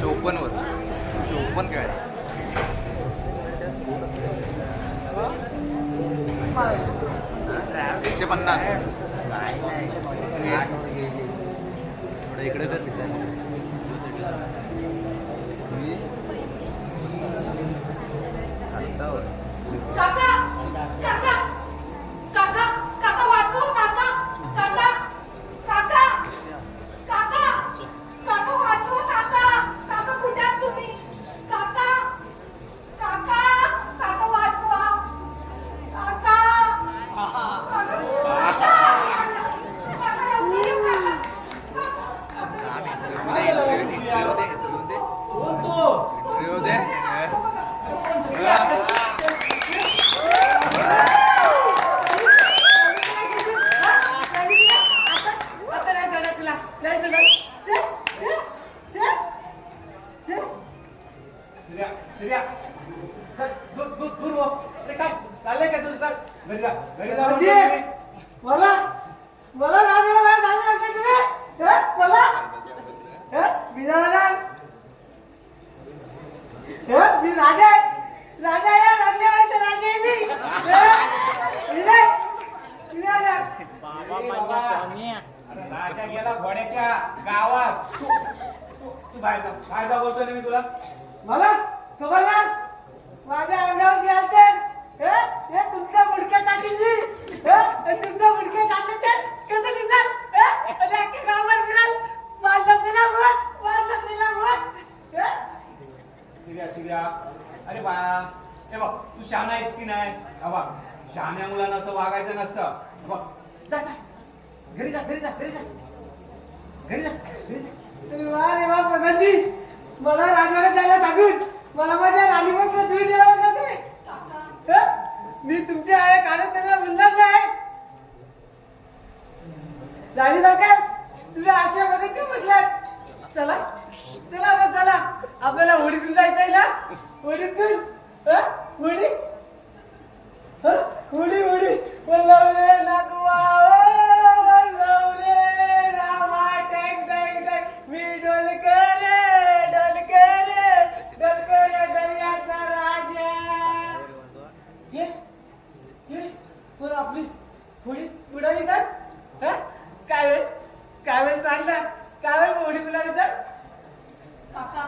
चौपन वर 54 काय 150 इकडे तर दिसायला काका काका काका काका वाचव काका काका काका काका काका वाचव काका काका कुठे आहात तुम्ही काका काका काका वाचवा काका काका काका लवकर ये गेला घोड्याच्या गावात तू बाहेर जा बोलतोय ना मी तुला मला खबरदार माझ्या अंगावर यालते हे तुमच्या मुडक्या टाकीली तुमच्या मुडक्या टाकले ते कसं दिसल अरे अख्ख्या गावावर फिराल मारलं तिला मत शिर्या अरे बा हे बघ तू शहाणा आहेस की नाही बघ शहाण्या मुलांना असं वागायचं नसतं बघ जा घरी जा अरे वा प्रधानजी मला राजवाड्यात जायला सांगून मला माझ्या राणीमध्ये दूर जेवायला जाते मी तुमच्या आया काढत त्यांना बोलणार नाही राणी सरकार तुझ्या आशा बघत का बदलात चला आपल्याला होडीतून जायचंय ना होडीतून होडी बोलवले नागवा रामा टॅक मी डोलकर दर्याचा राजा ये पण आपली होडी उडाली तर काय वेळ चांगला काय वेळ होडी उडाली तर काका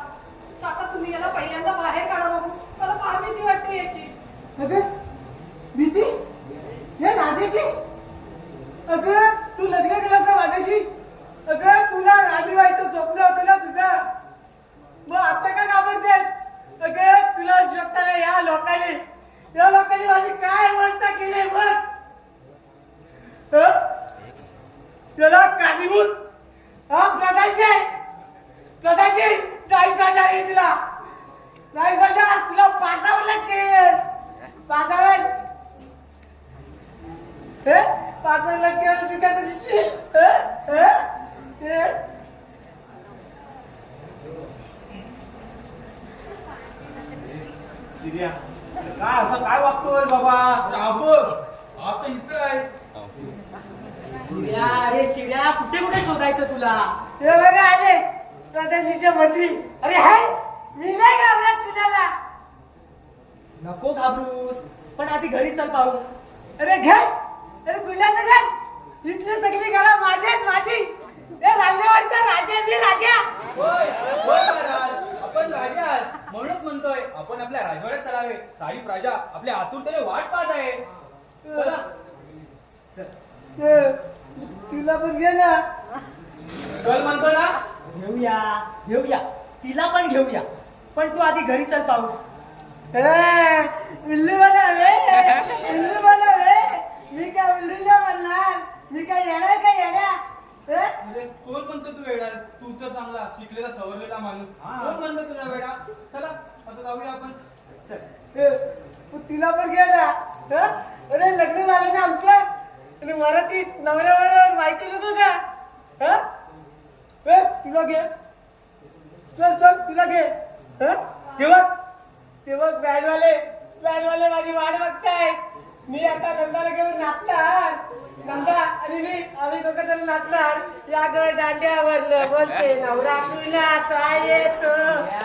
काका तुम्ही याला पहिल्यांदा बाहेर काढा बघू मला फार भीती वाटते याची अगं भीती या राजाची अगं तू लग्न केलं का माझ्याशी अगं तुला राणी व्हायचं स्वप्न होतं ना तुझं मग आता का घाबरतेस अगं तुला शोधताना या लोकांनी माझी काय अवस्था केली मग त्याला काळजीभूत हा प्रधानजी नाही सांगणार मी तुला पाचावर लागते पाचावर चुकायचं दिसशील शिर्या काय असं काय वागतोय बाबा आता इथं आहे शिर्या कुठे शोधायचं तुला हे बघा आले प्रधानजीचे मंत्री अरे हाय मी नाही घाबरत कुणाला नको घाबरूस पण आधी घरी चल पाहू अरे कुणाचं घर इथली सगळी घरा माझी हे राल्लेवाडीचा राजा मी राजा आपण राजा म्हणूनच म्हणतोय आपण आपल्या राजवाड्यात चलावे सारी प्रजा आपल्या आतुरतेने वाट पाहत आहे तिला पण घे ना चल म्हणतो ना घेऊया तिला पण घेऊया पण तू आधी घरी चल पाहू उल्लू बनावे मी काय उल्लू नाही म्हणणार मी काय येड्या कोण म्हणतो तू वेडा तू तर चांगला शिकलेला सवरलेला माणूस कोण म्हणतो तुला वेडा चला आता जाऊया आपण तिला पण घे ना अरे लग्न झालं ना आमचं आणि मराठीत नवऱ्यावर माहिती नको का तुला घे चल तुला घे ते बघ बँडवाले माझी वाट बघतायत मी आता नंदाला घेऊन नाचणार नंदा आणि मी आम्ही दोघं जण नाचणार. या ग दांड्यावर बोलते नवरा कुणाचा येतो.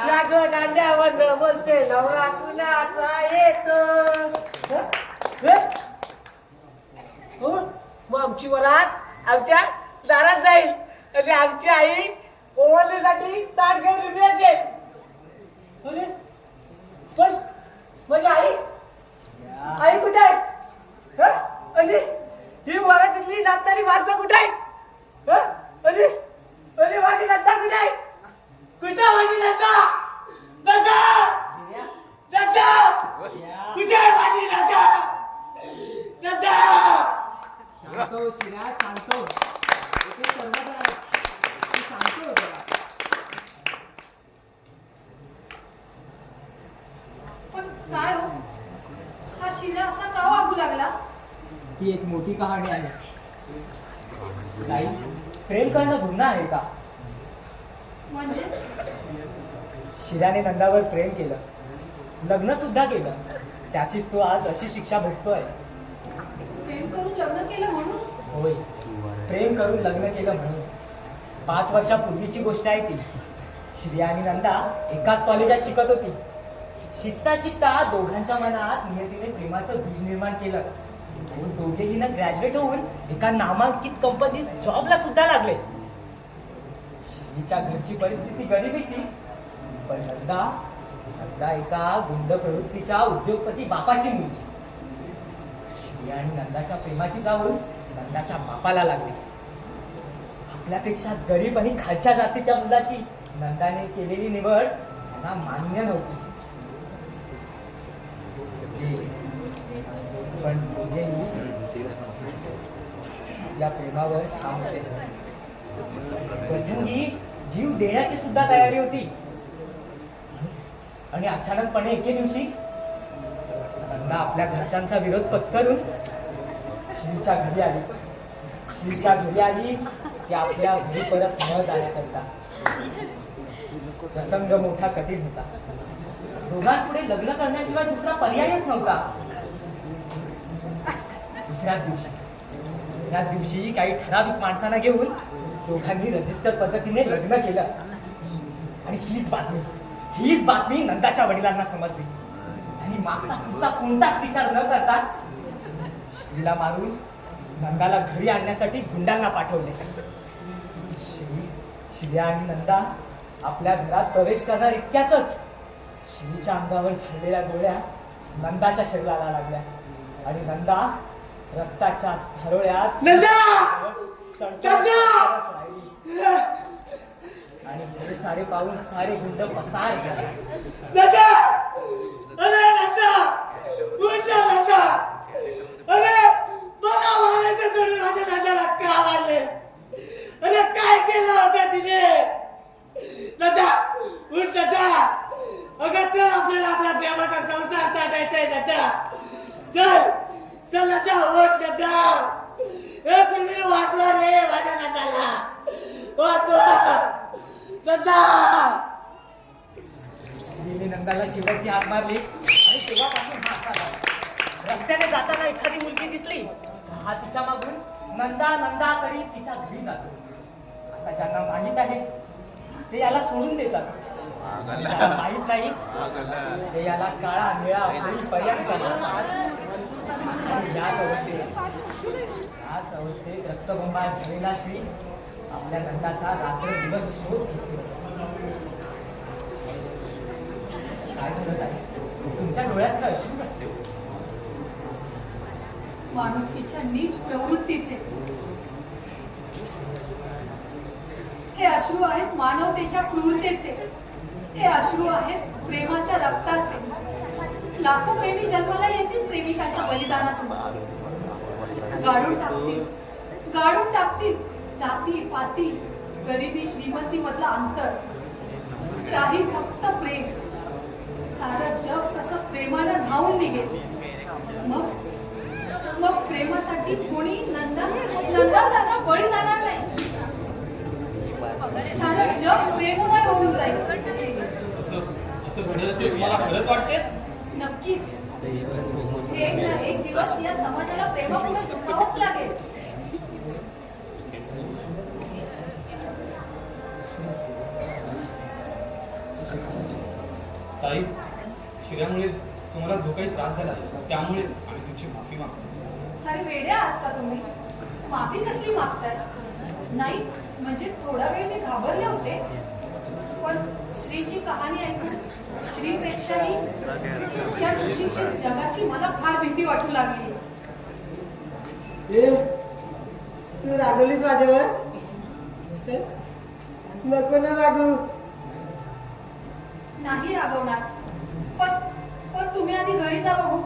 या ग दांड्यावर बोलते नवरा कुणाचा येतो. हो मग आमची वरात आमच्या दारात जाईल आणि आमची आई ओवाळण्यासाठी ताट घेऊन उभी असेल. अरे पण माझी आई आई कुठे आहे? हं? आणि ही वरातीतली नाचणारी माणसं कुठे आहे? हं? आणि माझी नंदा कुठे आहे? कुठे माझी नंदा? नंदा नंदा कुठे आहे माझी नंदा? नंदा शांत हो शिरा, शांत हो. इथे सर्वजण आहेत. तू शांत हो जरा. पण काय हो हा शिरा असा का वागू लागला? ती एक मोठी कहाणी आहे. ताई, प्रेम करणं गुन्हा आहे का? म्हणजे शिराने नंदावर प्रेम केलं, लग्न सुद्धा केलं. त्याचीच तो आज अशी शिक्षा भोगतोय. प्रेम करून लग्न केलं म्हणून? होय, प्रेम करून लग्न केलं म्हणून. 5 वर्षापूर्वीची गोष्ट आहे ती. श्रिया आणि नंदा एकाच कॉलेजात शिकत होती. शिकता शिकता दोघांच्या मनात नियतीने प्रेमाचं बीज निर्माण केलं. दोघेही ना ग्रॅज्युएट होऊन एका नामांकित कंपनीत जॉबला सुद्धा लागले. श्रीच्या घरची परिस्थिती गरिबीची, पण नंदा एका गुंड प्रवृत्तीच्या उद्योगपती बापाची मुलगी. श्री आणि नंदाच्या प्रेमाची जाऊन नंदाच्या बापाला लागली. आपल्यापेक्षा गरीब आणि खालच्या जातीच्या मुलाची नंदाने केलेली निवड त्यांना मान्य नव्हती. पण दोघेही या प्रेमावर ठाम होते. प्रसंगी जीव देण्याची सुद्धा तयारी होती. आणि अचानकपणे एके दिवशी नंदा आपल्या घरच्यांचा विरोध पत्करून श्रीच्या घरी आली. श्रीच्या घरी आली की आपल्या घरी परत न जाण्याकरता. प्रसंग मोठा कठीण होता. दोघांपुढे लग्न करण्याशिवाय दुसरा पर्यायच नव्हता. दुसऱ्या दिवशी काही ठराविक माणसांना घेऊन दोघांनी रजिस्टर पद्धतीने लग्न केलं. आणि हीच बातमी नंदाच्या वडिलांना समजली. आणि मागचा पुढचा कोणताच विचार न करता श्रीला मारून नंदाला घरी आणण्यासाठी गुंडांना पाठवले. श्री आणि नंदा आपल्या घरात प्रवेश करणार इतक्यातच श्रीच्या अंगावर झडलेल्या गोळ्या नंदाच्या शरीराला लागल्या. आणि नंदा रक्ताच्या धारोळ्यात आणि हे सारे पाहून सारे गुंड पसार झाले. अरे काय केलं होतं तिने? नंदा उठ नंदा. अगं चल आपल्याला आपल्या प्रेमाचा संसार टाकायचाय नंदा. चल चल नंदा उठ नंदा. हे पृथ्वी वाचवा रे माझ्या नंदाला. वाचवा नंदा. श्रीने नंदाला शेवटची हाक मारली आणि तेव्हापासून हा असा झाला. रस्त्याने जाताना एखादी मुलगी दिसली हा तिच्या मागून नंदा नंदा करी तिच्या घरी जातो. आता ज्यांना माहित आहे ते याला सोडून देतात. ज्यांना माहित नाही ते याला काळा निळा होईपर्यंत. आणि याच अवस्थेत रक्तबंबाळ झालेला श्री आपल्या नंदाचा रात्र दिवस शोध घेतो. काय झालं आहे? तुमच्या डोळ्यात अश्रू असते. माणुसकीच्या नीच प्रवृत्तीचे हे अश्रू आहेत. मानवतेच्या क्रूरतेचे हे अश्रू आहेत. प्रेमाच्या रक्ताचे. लाखो प्रेमी जन्माला येतील प्रेमिकाच्या बलिदानातून. गाडून टाकतील जाती पाती गरिबी श्रीमंती मधला अंतर. काही फक्त प्रेम. सारं जग तसं प्रेमानं न्हावून निघेल. मग प्रेमासाठी कोणी नंदासारखा बळी जाणार नाही. सारं जग प्रेममय होऊन जाईल. असं घडलं असेल तुम्हाला खरंच वाटते? नक्कीच एक ना एक दिवस या समाजाला प्रेमामुळे चुकावंच लागेल. ताई, शिऱ्यामुळे तुम्हाला जो काही त्रास झाला त्यामुळे आम्ही तुमची माफी मागतो. अरे वेडे आहात का तुम्ही? माफी कसली मागताय? नाही म्हणजे थोडा वेळ मी घाबरले होते, पण श्रीची कहाणी ऐकून श्रीपेक्षाही या सुशिक्षित जगाची मला फार भीती वाटू लागली. तू रागवलीस माझ्यावर? नको ना रागू. नाही रागवणार, पण पण तुम्ही आधी घरी जा बघू.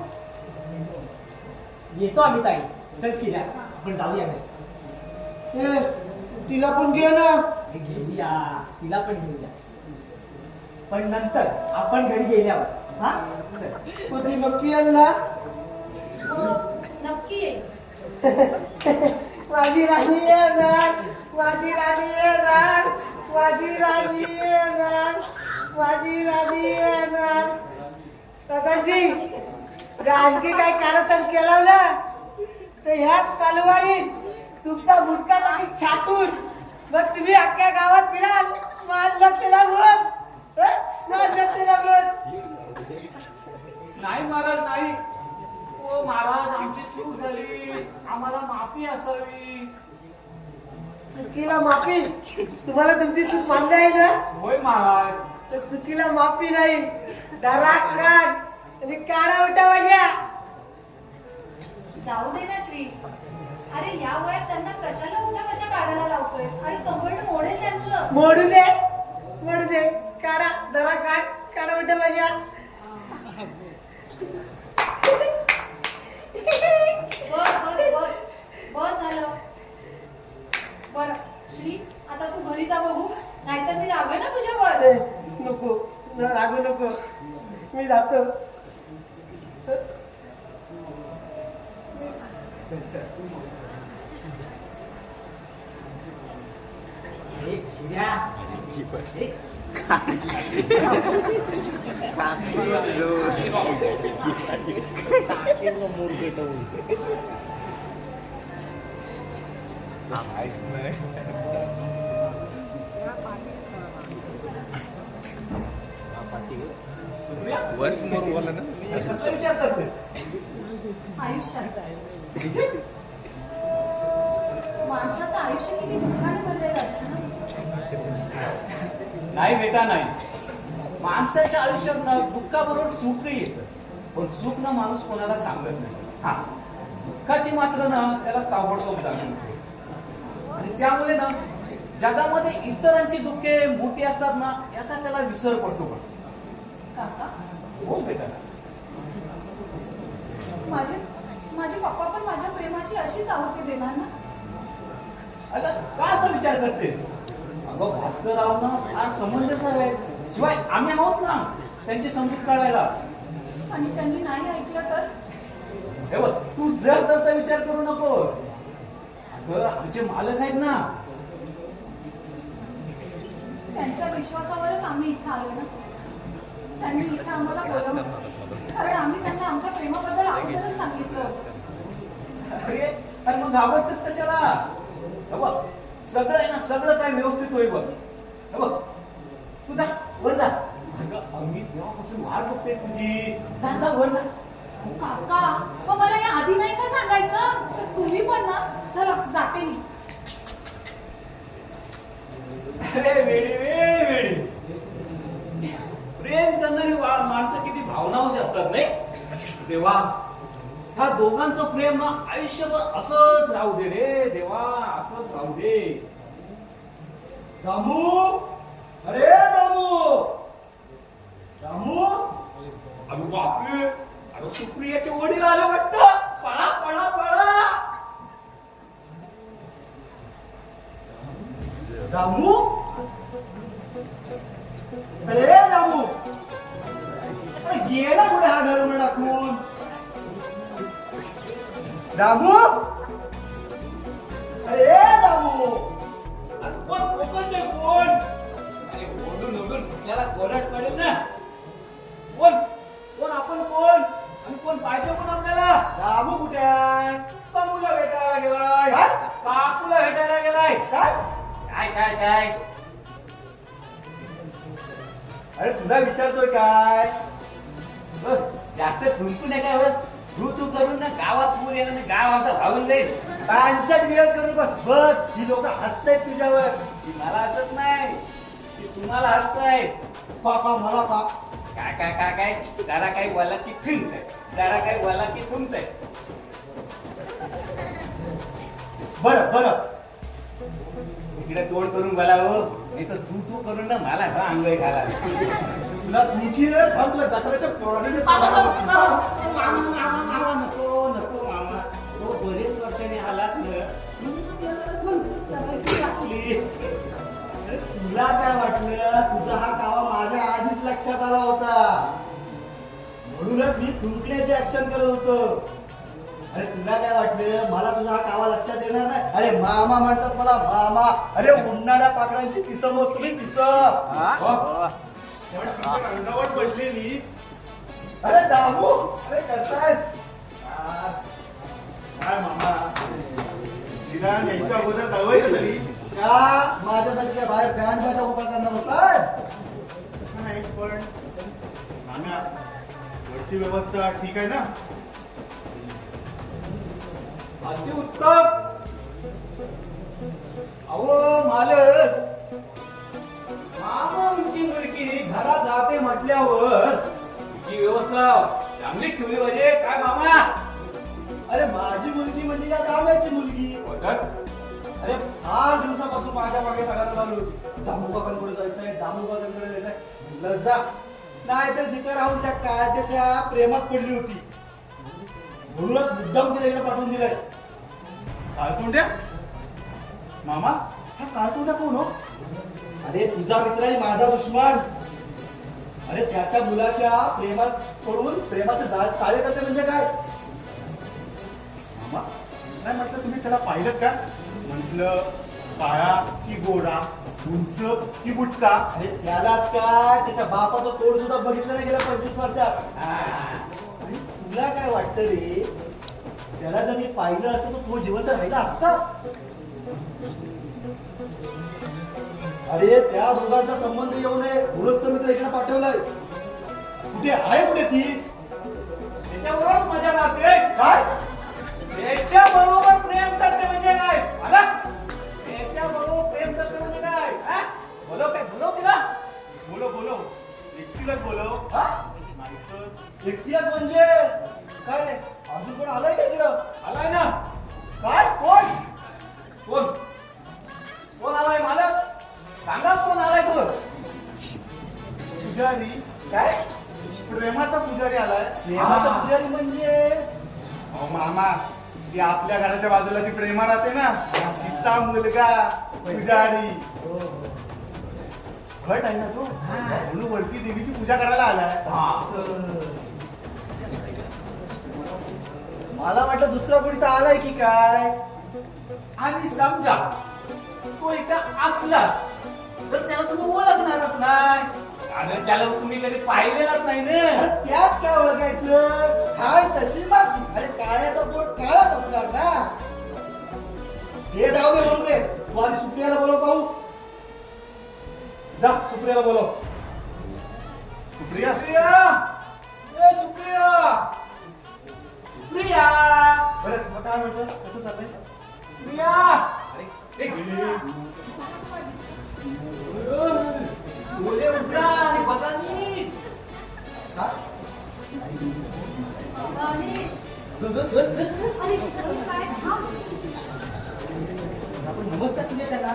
येतो आम्ही ताई. चल शिऱ्या, आपण जाऊया घरी. तिला पण घे ना. घेऊया, तिला पण घेऊया, पण नंतर आपण घरी गेल्यावर. हा चल. पण ती नक्की येईल ना? हो नक्की येईल. माझी राणी येणार, माझी राणी येणार, माझी राणी येणार, माझी राणी येणार. दादाजी, आणखी काय कारस्थान केलं ना तर ह्याच चालूवारी तुमचा मुटका टाकी छाटून मग तुम्ही अख्ख्या गावात फिराल. माझं तिला बोल, माझं तिला बोल. नाही महाराज, नाही. ओ महाराज, आमची चूक झाली, आम्हाला माफी असावी. चुकीला माफी? तुम्हाला तुमची चूक मान्य आहे ना? होय महाराज. तर चुकीला माफी नाही, धरा कान आणि काढा उठा माझ्या. जाऊ दे ना श्री. अरे या वयात त्यांना कशाला उठ्या कशा काढायला लावतोय? अरे कंबरड मोडेल त्यांचं. मोडू दे, मोडू दे. काढा, धरा कान, काढा उठा माझ्या. बस बस बस बस झालं. बर श्री, आता तू घरी जा बघू, नाहीतर मी रागवेन ना तुझ्यावर. नको, रागू नको, मी जातो. शिऱ्या, वन्स मोर बोला ना. कसला विचार करतेस? आयुष्याचा माणसाचं आयुष्य किती दुःखाने भरलेलं असतं ना. नाही बेटा, नाही. माणसाच्या आयुष्यात ना दुःखाबरोबर सुखही येतं, पण सुख ना माणूस कोणाला सांगत नाही. हा, दुःखाची मात्र ना त्याला ताबडतोब जाणवते. आणि त्यामुळे ना जगामध्ये इतरांची दुःखे मोठी असतात ना याचा त्याला विसर पडतो. पण काका, हो बेटा, माझे पप्पा पण माझ्या प्रेमाची अशीच आहुती देणार ना? अगं का असा विचार करतेस? अगं भास्करराव ना फार समंजस आहे. शिवाय आम्ही आहोत ना त्यांची समजूत काढायला. आणि त्यांनी नाही ऐकलं तर? हे बघ, तू जर त्याचा विचार करू नकोस. अगं आमचे मालक आहेत ना. त्यांच्या विश्वासावरच आम्ही इथं आलोय ना. त्यांनी इथं आम्हाला बोलवलं कारण आम्ही त्यांना आमच्या प्रेमाबद्दल अगोदरच सांगितलं होतं. अरे मग घाबरतेस कशाला? हे बघ, सगळं आहे ना, सगळं काय व्यवस्थित होईल बघ. हे बघ, तू जा वर जा. अगं अंगी तेव्हापासून वाट बघते तुझी. जा जा वर जा. काका, मग मला या आधी नाही का सांगायचं? तर तुम्ही पण ना. चला जाते मी. अरे वेडी वे वेडी. प्रेम करणारी माणसं किती भावनावशी असतात नाही देवा. ह्या दोघांचं प्रेम ना आयुष्यभर असंच राहू दे रे देवा, असंच राहू दे. दामू, अरे दामू, दामू. अरे बापरे, अरे सुप्रियाचे वडील आले वाटतं. पळा पळा पळा. दामू, अरे दामू, अरे गेला कुठे हा घरून टाकून? दामू, अरे दामू. कोण? अरे बोलून बोलून आपल्याला कोरड पडेल ना. कोण कोण आपण कोण आणि कोण पाहिजे कोण आपल्याला? दामू कुठे आहे? काकूला भेटायला गेलाय. काय? काकूला भेटायला गेलाय. काय? काय काय काय अरे तुला विचारतोय काय जास्त थुंकू नये काय तू तू करून ना गावात पूर येणार ना गाव आमचा भागून जाईल पांचट विरोध करून बस ही लोक हसतायत तुझ्यावर ती मला हसत नाही ती तुम्हाला हसतायत पापा मला काय काय काय काय जरा काही बोला की थुंकताय जरा काही बोला की थुंकताय बरं बरं इकडे तोड करून बोला हो नाही तर तू तू करून ना मला हा अंगय घाला तुला तुमकी थांब तुला गटाराच्या पोराने मामा नको नको मामा तो बरेच वर्षांनी आलात ना म्हणून आपल्याला जरा गंमतच करायची वाटली. तुला काय वाटलं तुझा हा कावा माझ्या आधीच लक्षात आला होता म्हणूनच मी थुंकण्याचे ऍक्शन करत होतो. अरे तुला काय वाटलं मला तुझा हा कावा लक्षात येणार नाही. अरे मामा म्हणतात मला मामा. अरे उन्हाळ्या पाखरांची पिसं मोजतो मी पिसं. अंगावर पडलेली. अरे दामू अरे कसा आहेस काय मामा निदान यायच्या अगोदर कळवायचं तरी. का माझ्यासाठी काय बाहेर बँड उभा करणार होतास. तसं नाही पण मामा वरची व्यवस्था ठीक आहे ना. अति उत्तम अहो मालक मामांची मुलगी घरात जाते म्हटल्यावर तुझी व्यवस्था चांगली ठेवली पाहिजे काय मामा. अरे माझी मुलगी म्हणजे या दाम्याची मुलगी. अरे फार दिवसापासून माझ्या मागे तगादा लावली होती. दामोबाकांकडे जायचंय दामोबाकांकडे जायचंय. म्हणलं जा नाहीतर जिथे राहून त्या कायद्याच्या प्रेमात पडली होती म्हणूनच मुद्दाम तिला इकडे पाठवून दिलाय. काळतोंड्या मामा हा काळतोंडा कोण हो. अरे तुझा मित्र आणि माझा दुश्मन. अरे त्याच्या मुलाच्या प्रेमात पडून प्रेमाचे जाळ ताळे करते म्हणजे काय. मामा नाही म्हटलं तुम्ही त्याला पाहिलं का. म्हटलं काळा की गोरा उंच की बुटका. अरे त्यालाच काय त्याच्या बापाचं तोंड सुद्धा बघितलं नाही गेलं 25 वर्षात. आणि तुला काय वाटतं रे त्याला जर मी पाहिलं असतं तर तो जिवंत राहिला असता. अरे त्या दोघांचा संबंध येऊ नये म्हणूनच तर मी तुला इकडे पाठवलंय. कुठे आहे कुठे ती. त्याच्याबरोबर मजा मारते काय त्याच्या बरोबर प्रेम करते म्हणजे काय मला त्याच्या बरोबर प्रेम करते म्हणजे काय हा? बोलो काय बोलो तिला बोलो बोलो एकटीलाच बोलो. हा? नाहीतर एकटीलाच म्हणजे काय रे अजून कोण आलाय का इकडं. आलाय ना काय कोण कोण कोण आलाय मालक सांगा कोण आलाय तो. पुजारी काय प्रेमाचा पुजारी आलाय. प्रेमाचा पुजारी म्हणजे अहो मामा ती आपल्या घराच्या बाजूला ती प्रेमा राहते ना तिचा मुलगा पुजारी. घट आहे ना तो म्हणून वरती देवीची पूजा करायला आलाय. मला वाटलं दुसरा कोणी तर आलाय की काय. आणि समजा तो इथं असला तर त्याला तुम्ही ओळखणारच नाही कारण त्याला तुम्ही कधी पाहिलेलाच नाही ना. अरे त्यात काय ओळखायचं काय तशी बाकी. अरे काळ्याचा पोट काळाच असणार ना. हे जाऊ दे म्हणून दे तू आधी सुप्रियाला बोलव पाहू. जा सुप्रियाला बोलव. सुप्रिया सुप्रिया ए सुप्रिया सुप्रिया बरं मग काय म्हणतोस कसं चाललंय. सुप्रिया अरे डोळे उघडा आणि बघा नीट. का? आणि चल, चल, चल, चल. अरे काय थांब. आपण नमस्कार केले त्याला.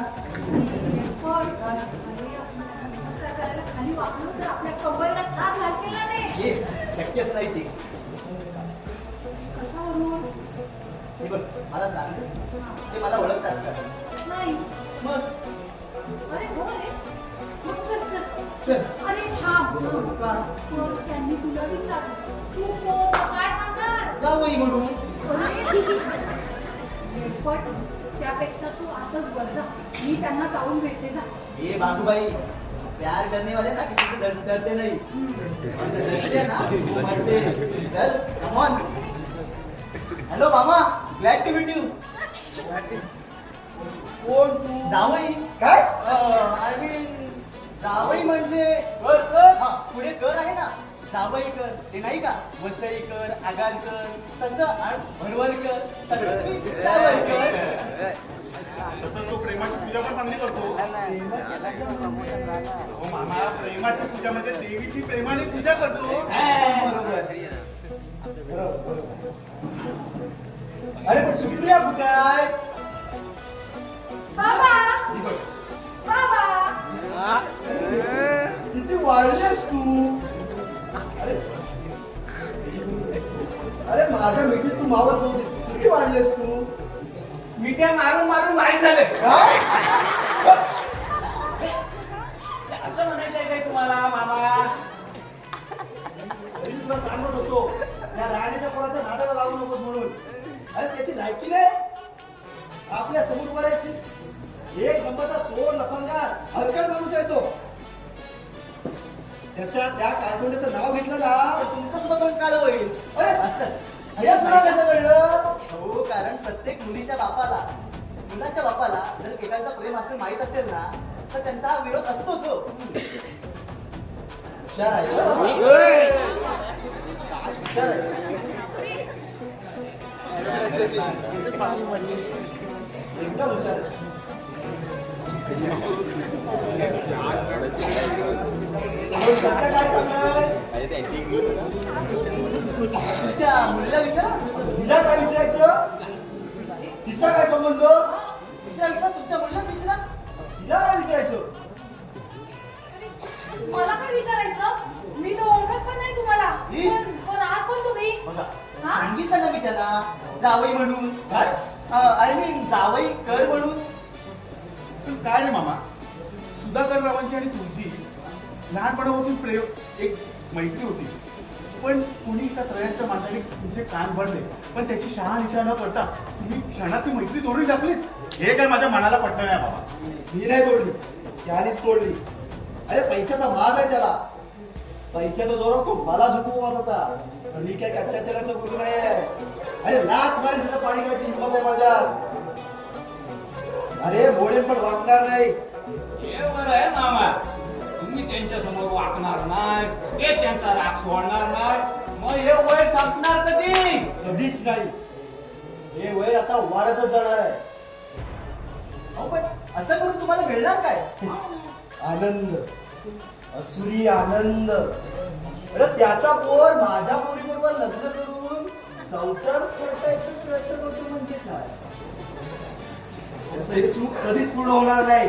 पण अरे आपण नमस्कार करायला खाली वाकलो तर आपल्या कमरेला दाब लागलेला नाही. हे शक्यच नाही ते. कशावरून हे बघ मला सांग ते मला ओळखतात का. नाही. मग अरे हो रे मग चल चल. चल. अरे थांब. का? तर त्यांनी तुला विचारलं तू कोण काय सांगणार. जावई म्हणून. पण त्यापेक्षा तू आताच वर जा. मी त्यांना जाऊन भेटते जा. ये बाबूभाई प्यार करने वाले ना किसी से डरते नहीं. डरते ना वो मरते. चल कम ऑन. हॅलो मामा ग्लॅड टू मीट यू. कोण तू. जावई काय आय मीन जावई म्हणजे बस बस पुढे कर आहे ना, जावई कर, ते नाही का, वसई कर, आगार कर, तसं भरवल कर, तसं तुम्ही जावई कर. तसं तो प्रेमाची पूजा पण चांगली करतो. हो मामा, प्रेमाची पूजा म्हणजे देवीची प्रेमाने पूजा करतो. अरे पण सुप्रिया कुठे आहे? बाबा ही बघ. बाबा किती वाढलेस तू? अरे अरे माझ्या मिठीत तू मावत नव्हतीस, किती वाढलेस तू? मिठ्या मारून मारून माहीत झाले. काय? असं म्हणायचंय काय तुम्हाला मामा? तरी तुला सांगत होतो त्या राणीच्या पोराच्या नादाला लावू नकोस म्हणून. अरे त्याची लायकी नाही आपल्या समोर उभारायची. एक नंबरचा चोर, लफंगार, हलकट माणूस आहे तो. त्याच्या त्या कारकुंड्याचं नाव घेतलं ना तर तुमचं सुद्धा पण काळ होईल. अरे असं हे तुला कसं कळलं? हो, कारण प्रत्येक मुलीच्या बापाला, मुलाच्या बापाला जर एखादा प्रेम असं माहित असेल ना तर त्यांचा हा विरोध असतोच हो. हुशार आहे. हुशार आहे. एकदम हुशार आहे. सध्या काय चाललंय? तुमच्या मुलीला विचारा. तिला काय विचारायचं? तिचा काय संबंध? विचारा, तुमच्या मुलीलाच विचारा. तिला काय विचारायचं? मला काय विचारायचं? मी तर ओळखत पण नाही तुम्हाला. ही? कोण आहात कोण तुम्ही? बघा, हा? सांगितलं ना मी त्याला जावई म्हणून. काय? आय मीन जावई कर म्हणून. पण काय रे मामा, सुधाकर रावांची आणि तुमची लहानपणापासून प्रेम एक मैत्री होती. पण कोणी एका त्रयस्थ माणसाने तुमचे कान भरले, पण त्याची शहानिशा न करता तुम्ही क्षणात ती मैत्री तोडून टाकली. हे काय माझ्या मनाला पटलं नाही बाबा. मी नाही तोडली, त्यानेच तोडली. अरे पैशाचा माज आहे त्याला. पैशाचा जोरात तो मला झुकवत होता. पण मी काय कच्च्या चेहऱ्याचं गुरु नाही आहे. अरे लाच मारेल तिथं पाणी करायची हिंमत आहे माझ्या. अरे मोडे पण वागणार नाही. हे बरं आहे मामा, तुम्ही त्यांच्या समोर वाकणार नाही, ते त्यांचा राग सोडणार नाही, मग हे वय संपणार कधी? कधीच नाही. हे वय आता वाढतच जाणार आहे. अहो पण असं करून तुम्हाला मिळणार काय? आनंद, असुरी आनंद. अरे त्याचा पोर माझ्या पोरीबरोबर लग्न करून संसार करतायचं प्रयत्न करतो म्हणजे काय? त्याचं हे सुख कधीच पूर्ण होणार नाही.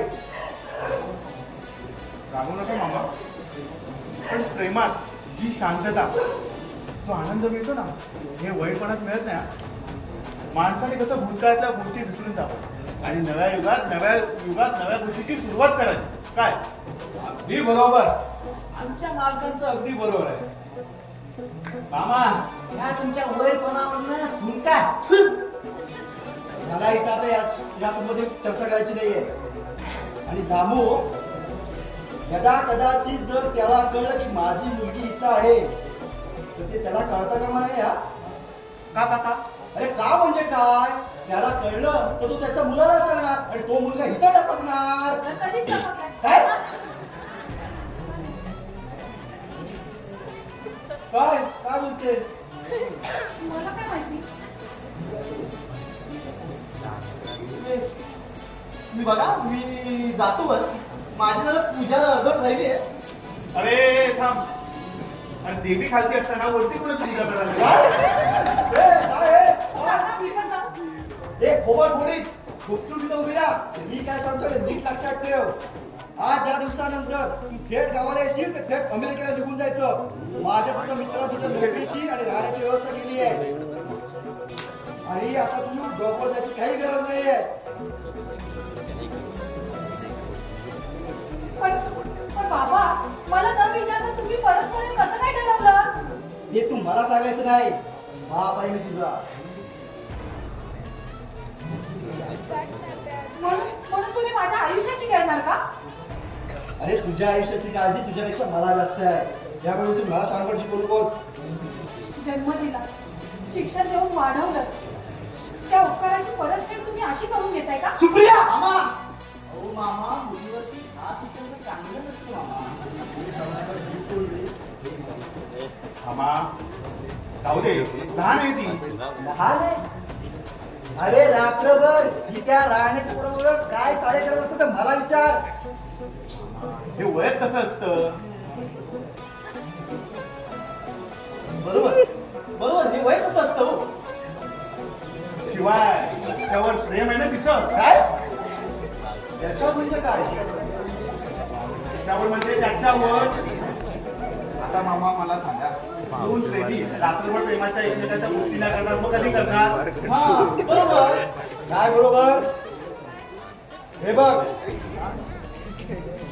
रागवू नका मामा, पण प्रेमात जी शांतता, जो आनंद मिळतो ना, हे वयपणात मिळत नाही. माणसाने कसं भूतकाळातल्या गोष्टी विसरून जावं आणि नव्या युगात नव्या गोष्टीची सुरुवात करायची. काय अगदी बरोबर. आमच्या मालकांचं अगदी बरोबर आहे. मामा, या तुमच्या वयपणावर हुंका. मला इथं आता यासंबंधी चर्चा करायची नाहीये. आणि दामू, यदा कदाचित जर त्याला कळलं की माझी मुलगी इथं आहे तर ते त्याला कळता कामा नाही. का अरे का म्हणजे काय? त्याला कळलं तर तो त्याच्या मुलाला सांगणार आणि तो मुलगा इथं टपकणार. तर कधीच टपकला. काय काय काय बोलते? मला काय माहिती? मी बघा, मी जातो बस. माझी जरा पूजा अर्धवट राहिली आहे. अरे थांब, आणि देवी खालती असताना वरती कोणाची पूजा करायला? काका, मी पण जाऊ. हे खोबा खोडीत गुपचूप इथं उभी राहा. मी काय सांगतोय नीट लक्षात ठेव. 8-10 दिवसानंतर तू थेट गावाला येशील तर थेट अमेरिकेला निघून जायचं. माझ्या तुझ्या मित्राला तुझ्या भेटीची आणि राहण्याची व्यवस्था केली आहे. आणि आता तू जॉबवर जायची काही गरज नाहीये. पण बाबा, मला न विचारता तुम्ही परस्पर कसं काय ठरवलं? हे तू मला सांगायचं नाही. बाप आहे मी तुझा. म्हणून तुम्ही माझ्या आयुष्याची घेणार का? अरे तुझ्या आयुष्याची काळजी तुझ्यापेक्षा मला जास्त आहे. त्यामुळे तू मला सांगून शिकवू नकोस. जन्म दिला, शिक्षण देऊन वाढवलं, त्या उपकाराची परतफेड तुम्ही अशी करून घेताय का? सुप्रिया, मामा. अहो मामा, मुलीवरती हात उचलणं चांगलं नसतं मामा. मामा जाऊ दे, लहान आहे ती. लहान आहे. अरे रात्रभर ही त्या राहण्याच्या बरोबर काय चाळे करत असतं तर मला विचार. हे वयात तसं असतं. बरोबर बरोबर हे वय कसं असतं हो. शिवाय त्याच्यावर प्रेम आहे ना तिचं. काय त्याच्या म्हणजे काय. त्याच्यावर म्हणजे त्याच्यावर. आता मामा मला सांगा, दोन प्रेमी रात्रभर प्रेमाच्या एकमेकाच्या गोष्टी नाही करणार, मग कधी करणार. हा बरोबर. काय बरोबर. हे बघ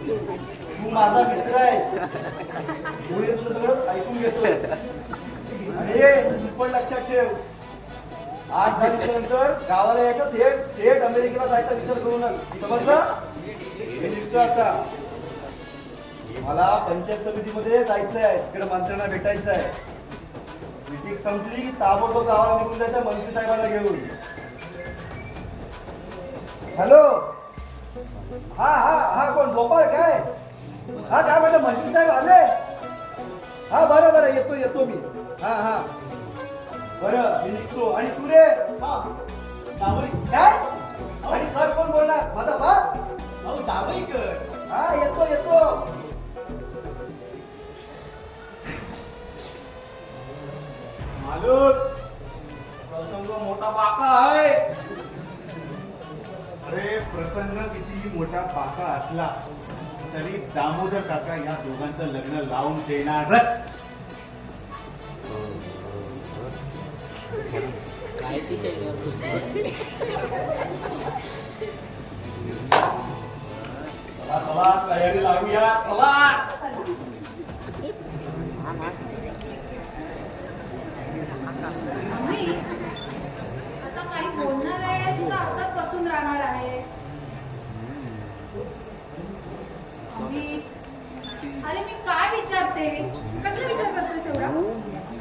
तू माझा मित्र आहेस. मी तुझं सगळं ऐकून घेतोय. अरे तू पण लक्षात ठेव, 8 तारखेनंतर गावाला यायचं, थेट थेट अमेरिकेला जायचा विचार करू नका. समजलं. मी निघतो आता. मला पंचायत समितीमध्ये जायचं आहे, तिकडे मंत्र्यांना भेटायचं आहे. मीटिंग संपली की ताबडतोब गावाला निघून जायचं मंत्री साहेबांना घेऊन. हॅलो. हा हा हा कोण गोपाळ काय. हा काय म्हणलं मंत्री साहेब आले. हा बरं बरं येतो येतो मी. हा हा बरं मी निघतो. आणि तू रे. हा जावई काय. आणि कर कोण बोलणार माझा बाप. अहो जावई कर. हा येतो येतो. मालूक प्रसंग मोठा बाका आहे. अरे प्रसंग किती मोठा बाका असला तरी दामोदर काका या दोघांचं लग्न लावून देणारच. चला तयारी लावूया. चला. मम्मी, आता काही बोलणार आहेस का असंच बसून राहणार आहेस. मम्मी, अरे मी काय विचारते. कसला विचार करतोयस एवढा.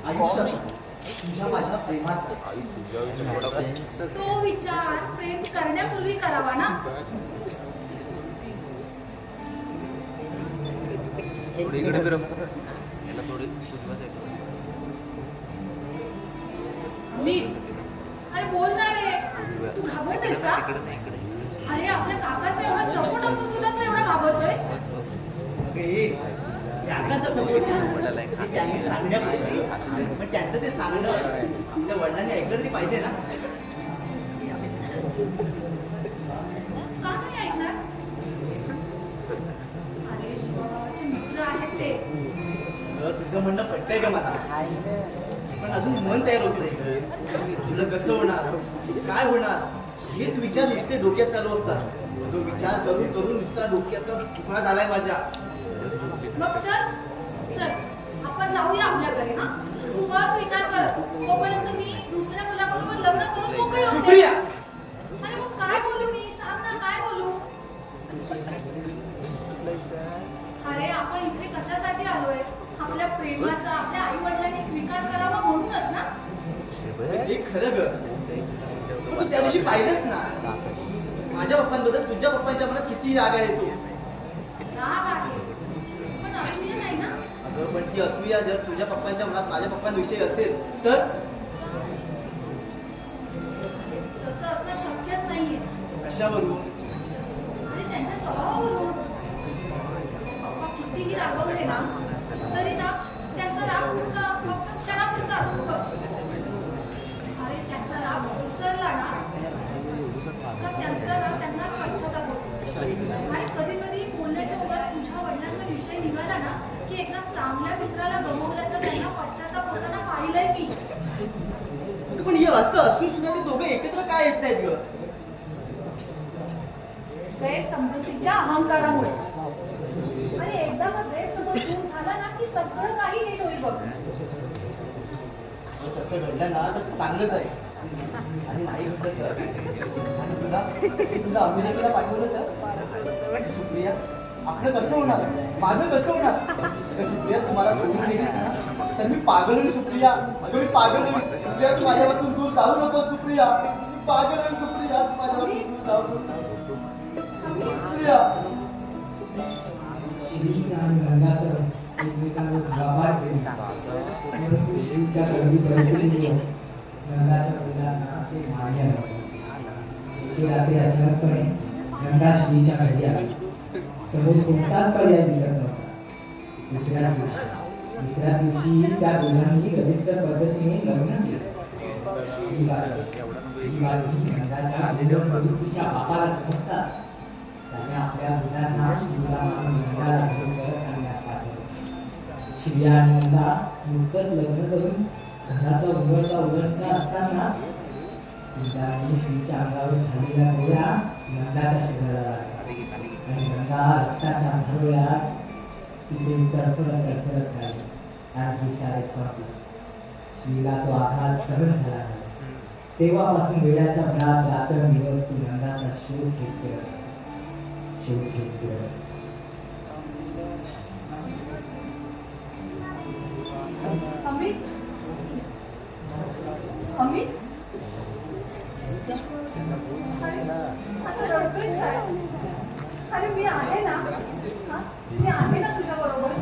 आयुष्यात तुझ्या माझ्या प्रेमाचा. तो विचार प्रेम करण्यापूर्वी करावा ना. थोडी इकडे फिरव. याला थोडी उजव्या साईडला. मी अरे बोलणार आहे. तू घाबरतोयस का. इकडे नाही, इकडे. अरे आपल्या काकाचा एवढा सपोर्ट असून सुद्धा तू एवढा घाबरतोयस. बस बस. त्यांचं ते सांगणं आपल्या वडिलांनी ऐकलं तरी पाहिजे ना. का नाही ऐकणार. अरे जीवाभावाचे मित्र आहेत ते. तुझं म्हणणं पटतंय का मला. पण अजून मन तयार होत नाही. तुझं कसं होणार, काय होणार हेच विचार नुसते डोक्यात चालू असतात. तो विचार करून करून नुसता डोक्याचा तुकडा झालाय माझ्या. मग चल चल आपण जाऊया आपल्या घरी. हा तू बस विचार कर. तोपर्यंत मी दुसऱ्या मुलाबरोबर लग्न करून मोकळी होते. सुप्रिया. अरे मग काय बोलू मी. सांग ना काय बोलू. अरे आपण इथे कशासाठी आलोय. आपल्या प्रेमाचा आपल्या आई वडिलांनी स्वीकार करावा म्हणूनच ना. हे खरं ग. पण तू त्या दिवशी पाहिलंच ना माझ्या पप्पांबद्दल तुझ्या पप्पांच्या मनात किती राग आहे. तो राग आहे पण असूया नाही ना. अगं पण ती असूया जर तुझ्या पप्पांच्या मनात माझ्या पप्पांविषयी असेल तर. तसं असणं शक्यच नाहीये. कशावरून. आणि त्यांच्या स्वभावावरून. पप्पा कितीही रागवले ना तरी ना त्यांचा राग फक्त क्षणापुरता असतो बस. अरे त्यांचा राग उसरला ना तर त्यांचा राग त्यांना पश्चाताप होतो. आणि कधी कधी बोलण्याच्या ओघात तुझ्या वडिलांचा विषय निघाला ना की एका चांगल्या मित्राला गमावल्याचा त्यांना पश्चाताप होताना पाहिलंय मी. पण हे असं असून सुद्धा ते दोघे एकत्र काय येत नाहीत ग. गैरसमजुतीच्या अहंकारामुळे. आणि एकदा का गैरसमज दूर झाला ना की सगळं काही नीट होईल बघ. तसं घडलं ना तर चांगलंच आहे. आणि नाही घडलं तर आणि तुला अमेरिकेला पाठवलं तर. सुप्रिया आपलं कसं होणार. माझं कसं होणार. सुप्रिया तुम्हाला सोडून गेलीस ना तर मी पागल होईल. सुप्रिया अगं मी पागल होईल. सुप्रिया तू माझ्यापासून दूर जाऊ नको. सुप्रिया मी पागल होईल. सुप्रिया तू माझ्यापासून दूर जाऊ नको. सुप्रिया. एकमेकांना तिच्या कधी परिस्थितीमुळे नंदाच्या मुलांना ते मागे आलं. एके रात्री अचानकपणे नंदा श्रीच्या घरी आली. समोर कोणताच पर्याय दिसत नव्हता. दुसऱ्या दिवशी त्या दोघांनी रजिस्टर पद्धतीने लग्न केलं. ही बातमी नंदाच्या आजोबांकडून तिच्या बापाला समजतात त्याने आपल्या मुलांना श्रीला मारून नंदाला घेऊन परत आणण्यास पाठवलं. श्री आणि नंदा नुकतंच लग्न करून घराचा उघडता असताना आणि श्रीच्या अंगावर झालेल्या गोळ्या नंदाच्या शरीराला लागल्या आणि नंदा रक्ताच्या अंधारोळ्यात तिथे तडफडत राहिली आणि ही सारे संपलं. श्रीला तो आघात सहन झाला नाही. तेव्हापासून वेळाच्या भरात रात्रंदिवस ती नंदाचा शोध घेत फिरत. अमित अमित असं रडतोयस काय? अरे मी आहे ना. हा? मी आहे ना तुझ्या बरोबर.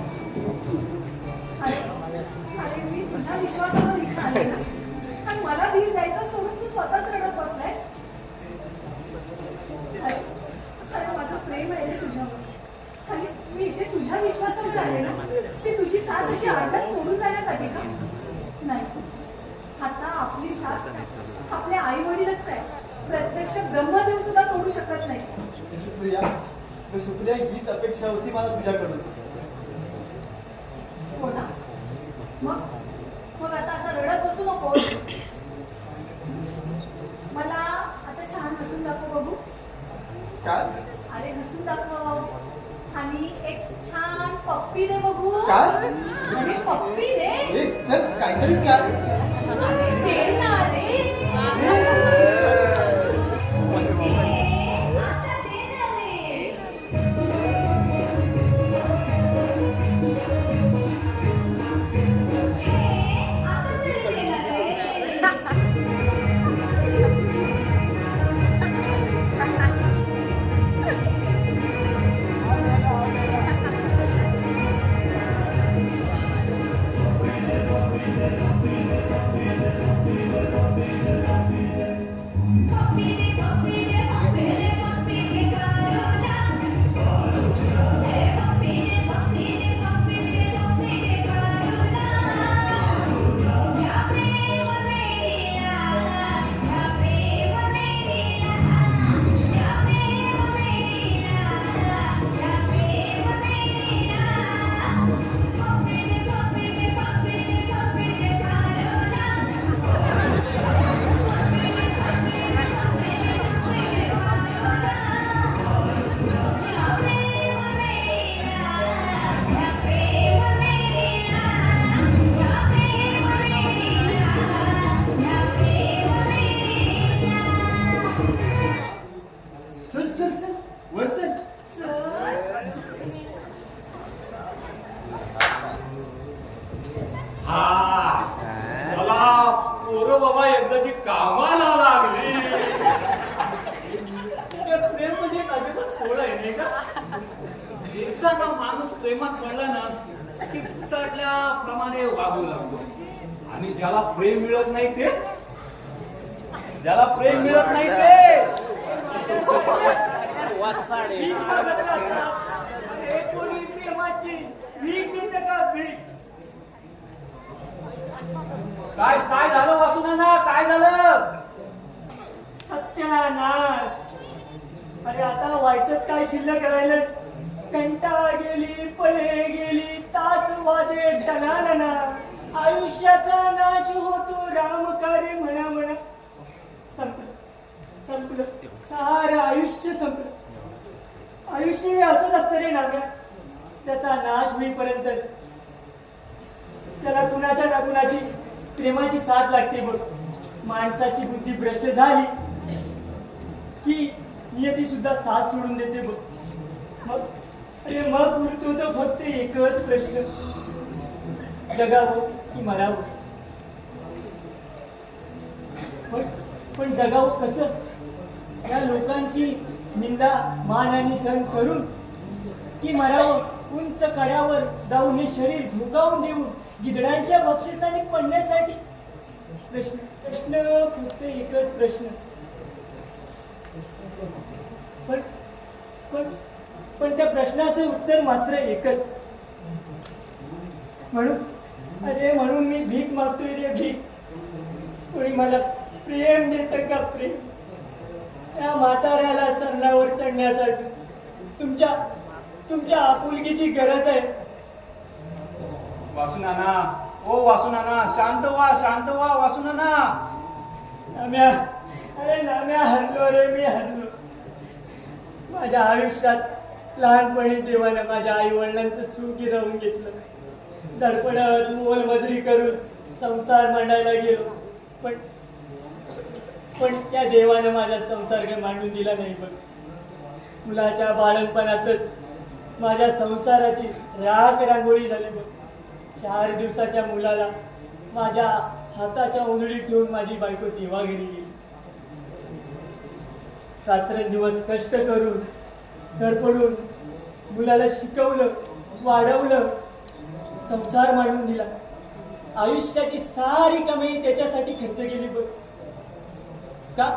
अरे मी तुझ्या विश्वासावर इथे आले ना. आणि मला धीर द्यायचा सोडून तू स्वतःच रडत बसलायस. अरे माझं प्रेम आहे रे तुझ्यावर. आणि मी इथे तुझ्या विश्वासावर आले ना. ते तुझी साथ अशी अर्ध्यात सोडून जाण्यासाठी का? नाही. आता आपली साथ आपल्या आई वडीलच काय प्रत्यक्ष ब्रह्मदेव सुद्धा तोडू शकत नाही. सुप्रिया हीच अपेक्षा होती मला तुझ्याकडून. हो ना. मग आता असं रडत बसू नको. मला आता छान हसून दाखव बघू. काय? अरे हसून दाखव. आणि एक छान पप्पी दे बघू. काय? अरे पप्पी दे. चल काहीतरीच काय? दे ना रे. प्रेमात पडला ना की प्रमाणे वागू लागतो. आणि ज्याला प्रेम मिळत नाही ते कोणी प्रेमाची भीक देते का? भीक काय झालं वासुना? काय झालं? सत्यानाश. अरे आता व्हायचंच काय शिल्लक राहिलं. घंटा गेली, पळे गेली, तास वाजे डनाडना. आयुष्याचा नाश होतो रामकार्य म्हणा म्हणा. संपलं सारं आयुष्य संपलं. आयुष्य असंच असतं रे नाम्या. त्याचा नाश होईपर्यंत त्याला कुणाच्या ना कुणाची प्रेमाची साथ लागते बघ. माणसाची बुद्धी भ्रष्ट झाली की नियती सुद्धा साथ सोडून देते बघ. मग उरतो तर फक्त एकच प्रश्न, जगावं की मरावं. पण जगावं कसं? या लोकांची निंदा मान आणि सहन करून की मरावं उंच कड्यावर जाऊन हे शरीर झुकावून देऊन गिधडांच्या बक्षिसाने पडण्यासाठी प्रश्न प्रश्न फक्त एकच प्रश्न. पण पण पण त्या प्रश्नाचं उत्तर मात्र एकच. म्हणून मी भीक मागतोय रे भीक. कोणी मला प्रेम देतं का प्रेम? या म्हाताऱ्याला सन्नावर चढण्यासाठी तुमच्या आपुलकीची गरज आहे. वासुनाना, ओ वासुनाना, शांत व्हा वासुनाना. नाम्या हरलो रे, मी हरलो. माझ्या आयुष्यात लहानपणी देवानं माझ्या आई वडिलांचं सुख गिरवून घेतलं. धडपडत मोलमजुरी करून संसार मांडायला गेलो. पण त्या देवानं माझा संसार काही मांडून दिला नाही बघ. मुलाच्या बाळणपणातच माझ्या संसाराची राख रांगोळी झाली बघ. 4 दिवसाच्या मुलाला माझ्या हाताच्या उंजळीत ठेवून माझी बायको देवाघरी गेली. रात्रंदिवस कष्ट करून धडपडून मुलाला शिकवलं, वाढवलं, संसार मांडून दिला. आयुष्याची सारी कमाई त्याच्यासाठी खर्च केली बघ. का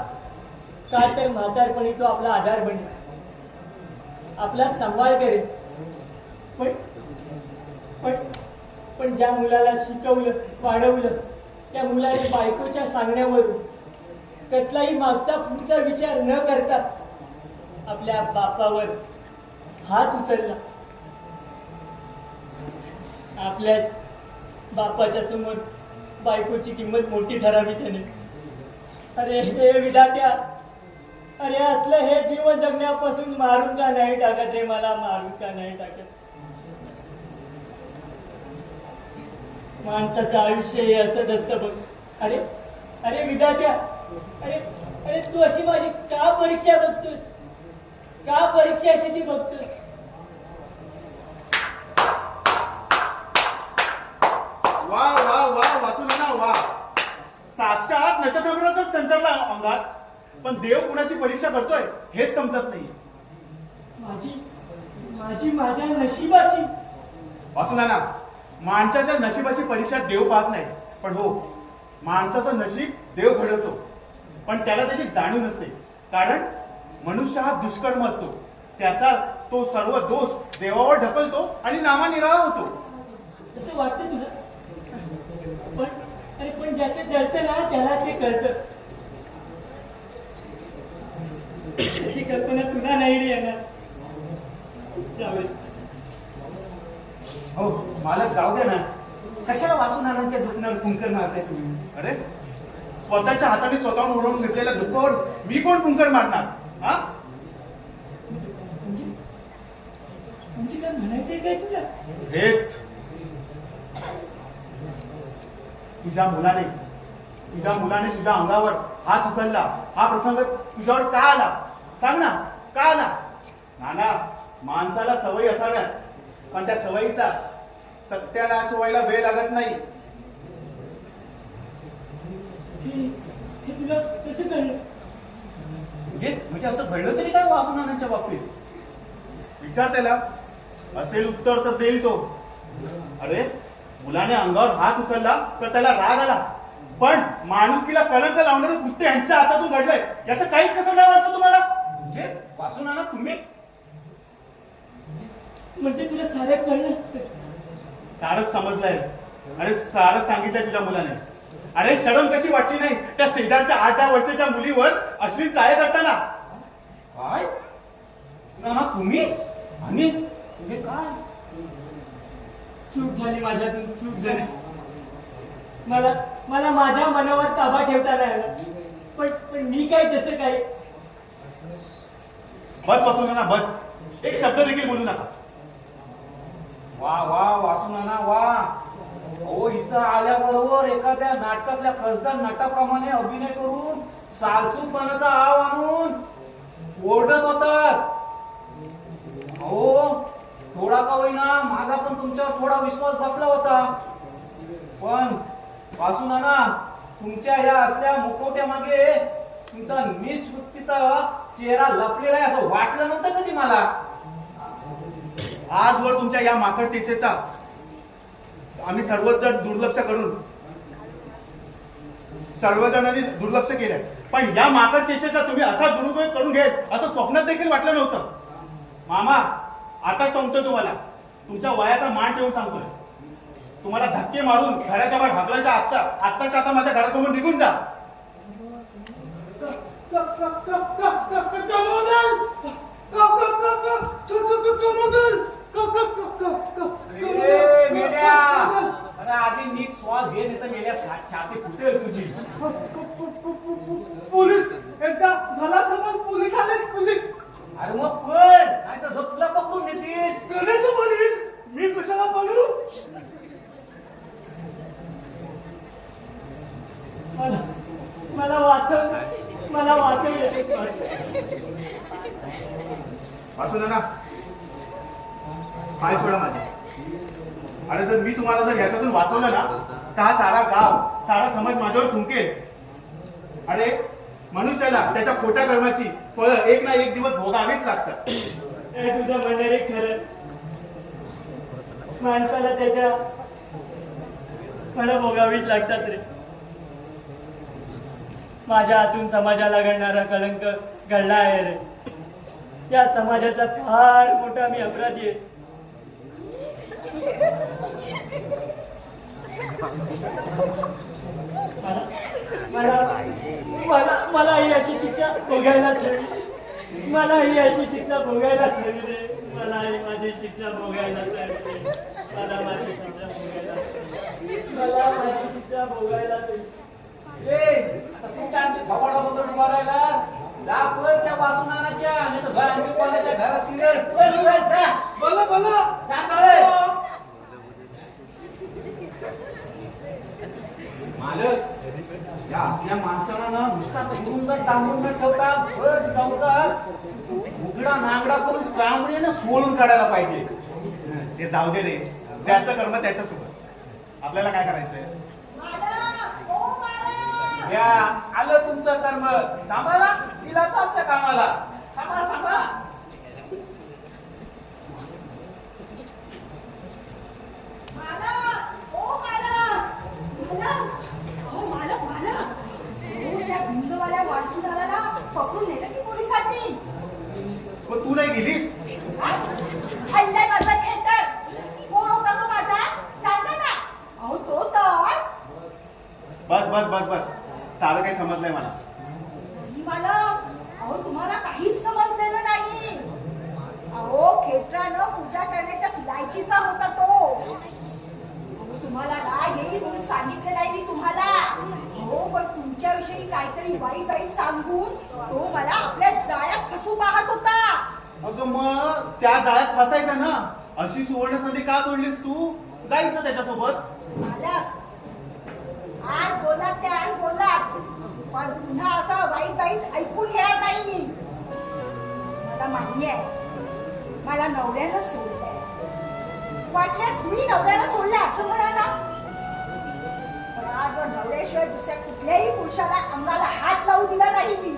तर म्हातारपणी तो आपला आधार बनेल, आपला सांभाळ करेल. पण ज्या मुलाला शिकवलं, वाढवलं, त्या मुलाने बायकोच्या सांगण्यावरून कसलाही मागचा पुढचा विचार न करता आपल्या बापावर हात उचलला. आपल्या बापाच्या समोर बायकोची किंमत मोठी ठरावी त्याने. अरे हे विधात्या, अरे असलं हे जीवन जगण्यापासून मारून का नाही टाकत रे मला? मारून का नाही टाकत? माणसाचं आयुष्य हे असंच असतं बघ. अरे विधात्या, अरे तू अशी माझी का परीक्षा बघतोस? का परीक्षा अशी ती बघतोस? वा वा वा वासुनाना वा. साक्षात नटसम्राटच संचारला अंगात. पण देव कुणाची परीक्षा करतोय हेच समजत नाही. माझ्या नशिबाची. वासुनाना, माणसाच्या नशिबाची परीक्षा देव पाहत नाही. पण हो, माणसाचं नशीब देव घडवतो. पण त्याला त्याची जाणीव नसते. कारण मनुष्य हा दुष्कर्म असतो. त्याचा तो सर्व दोष देवावर ढकलतो आणि नामानिराळा होतो. असं वाटतं तुला? पण ज्याचं जळतं ना त्याला ते कळतं. त्याची कल्पना तुला नाही रे येणार. हो मालक, जाऊ दे ना. कशाला वासुनानांच्या दुखण्यावर फुंकर मारताय तुम्ही? अरे, स्वतःच्या हाताने स्वतःहून ओढवून घेतलेल्या दुःखावर मी कोण फुंकर मारणार? हा, म्हणजे काय म्हणायचंय काय तुला? हेच. तुझ्या मुलाने तुझ्या अंगावर हात उचलला. हा प्रसंग तुझ्यावर का आला? सांग ना, का आला? नाना, माणसाला सवयी असाव्यात, पण त्या सवयीचा सत्याला शिवायला वेळ लागत नाही. हे तुला कसं कळलं? म्हणजे असं घडलं तरी काय वासुनानांच्या बाबतीत? विचार त्याला, असेल उत्तर तर देईल तो. अरे, मुलाने अंगावर हात उचलला तर त्याला राग आला. पण माणुसकीला कलंक लावणारं कृत्य यांच्या हातातून घडलंय याचं काहीच कसं नाही वाटतं तुम्हाला? म्हणजे वासुनाना तुम्ही? म्हणजे तुला सारं कळलं? सारंच समजलंय. अरे, सारं सांगितलंय तुझ्या मुलाने. अरे, शरम कशी वाटली नाही त्या शेजारच्या 8-10 वर्षाच्या मुलीवर अश्लील जाया करताना? काय नाना तुम्ही? आणि म्हणजे काय? चूक झाली माझ्यातून, चूक झाली. मला माझ्या मनावर ताबा ठेवता नाही आला. पण मी काय तसं काय? बस वासुनाना, बस. एक शब्द देखील बोलू नका. वा वा वासुनाना वा. हो, इथं आल्याबरोबर एखाद्या नाटकातल्या खासदार नटाप्रमाणे अभिनय करून सालसूरपणाचा आव आणून ओरडत होतात. हो, थोडा का होईना माझा पण तुमच्यावर थोडा विश्वास बसला होता. पण वासुनाना, तुमच्या ह्या असल्या मुखवट्या मागे तुमचा नीच वृत्तीचा चेहरा लपलेला आहे असं वाटलं नव्हतं कधी मला. आजवर तुमच्या या माकड चेचेचा आम्ही सर्वजणांनी दुर्लक्ष केलंय, पण या माकड चेष्टेचा तुम्ही असा दुरुपयोग करून घेत असं स्वप्नात देखील वाटलं नव्हतं. मामा, आताच सांगतोय तुम्हाला, तुमच्या वयाचा मान ठेवून सांगतोय. तुम्हाला धक्के मारून घराच्या बाहेर हाकलायच्या आत्ताच्या आता माझ्या घरासमोर निघून जा. आधी नीट श्वास घे, नाही तर मेल्या छाती फुटेल तुझी. पोलीस यांच्या घरासमोर पोलीस आले, पोलीस. अरे मग पण नाही तर तुला पकडून नेतील. गण्याचं म्हणील, मी कशाला बोलू? मला वाचव, मला वाचव. असू दे ना, पाय सोडा माझे. आणि जर मी तुम्हाला जर ह्याच्यातून वाचवलं ना, तर हा सारा गाव, सारा समाज माझ्यावर थुंकेल. अरे मनुष्याला त्याच्या खोट्या कर्माची फळं एक ना एक दिवस भोगावीच लागतात. तुझं म्हणणारे खरं. माणसाला त्याच्या मला भोगावीच लागतात रे. माझ्या हातून समाजाला घडणारा कलंक घडला आहे रे. या समाजाचा फार मोठा मी अपराधी आहे. मला ही अशी शिक्षा भोगायलाच हवी. मला ही अशी शिक्षा भोगायलाच हवी रे. मला ही माझी शिक्षा भोगायलाच हवी रे. मला माझी शिक्षा भोगायलाच हवी. मला माझी शिक्षा भोगायलाच हवी. आता तू काय फवाडा बंदर उभा राहिला, जा पळ त्या वासुनानाच्या, नाही तर आणखी कोणाच्या घरात सिगरेट जा. बोला बोला. मालक, या असल्या माणसाला ना नुसता धरून टांगून न ठेवता भर चौकात उघडा नांगडा करून चांगडीने सोडून काढायला पाहिजे. ते जाऊ दे रे, ज्याचं कर्म त्याच्यासोबत. आपल्याला काय करायचंय? या आलं तुमचं कर्म, सांभाळा तिला तर आपल्या कामाला. सांभाळा सांभाळा. पकडून नेलं की पोलिसांनी. पण तू नाही गेलीस? हल्लाय माझा खेटर. कोण होता तो माझा? सांगा ना. अहो तो तर. बस बस बस बस, सारं काही समजलंय मला. मालक, अहो तुम्हाला काहीच समजलेलं नाही. अहो खेटरानं पूजा करण्याच्या लायकीचा होता तो. तुम्हाला राग येईल म्हणून सांगितलं नाही मी तुम्हाला. हो, पण तुमच्याविषयी काहीतरी वाईट वाईट सांगून तो मला आपल्या जाळ्यात फसू पाहत होता. अगं मग त्या जाळ्यात फसायचं ना. अशी सुवर्ण संधी का सोडलीस तू? जायचं त्याच्यासोबत. मालक, आज बोलात ते आज बोलात, पण पुन्हा असं वाईट वाईट ऐकून घेणार नाही मी. मला मान्य आहे, मला नवऱ्यानं सोडलंय. वाटल्यास मी नवऱ्याला सोडलं असं म्हणा ना. पण आजवर नवऱ्याशिवाय दुसऱ्या कुठल्याही पुरुषाला अंगाला हात लावू दिला नाही मी.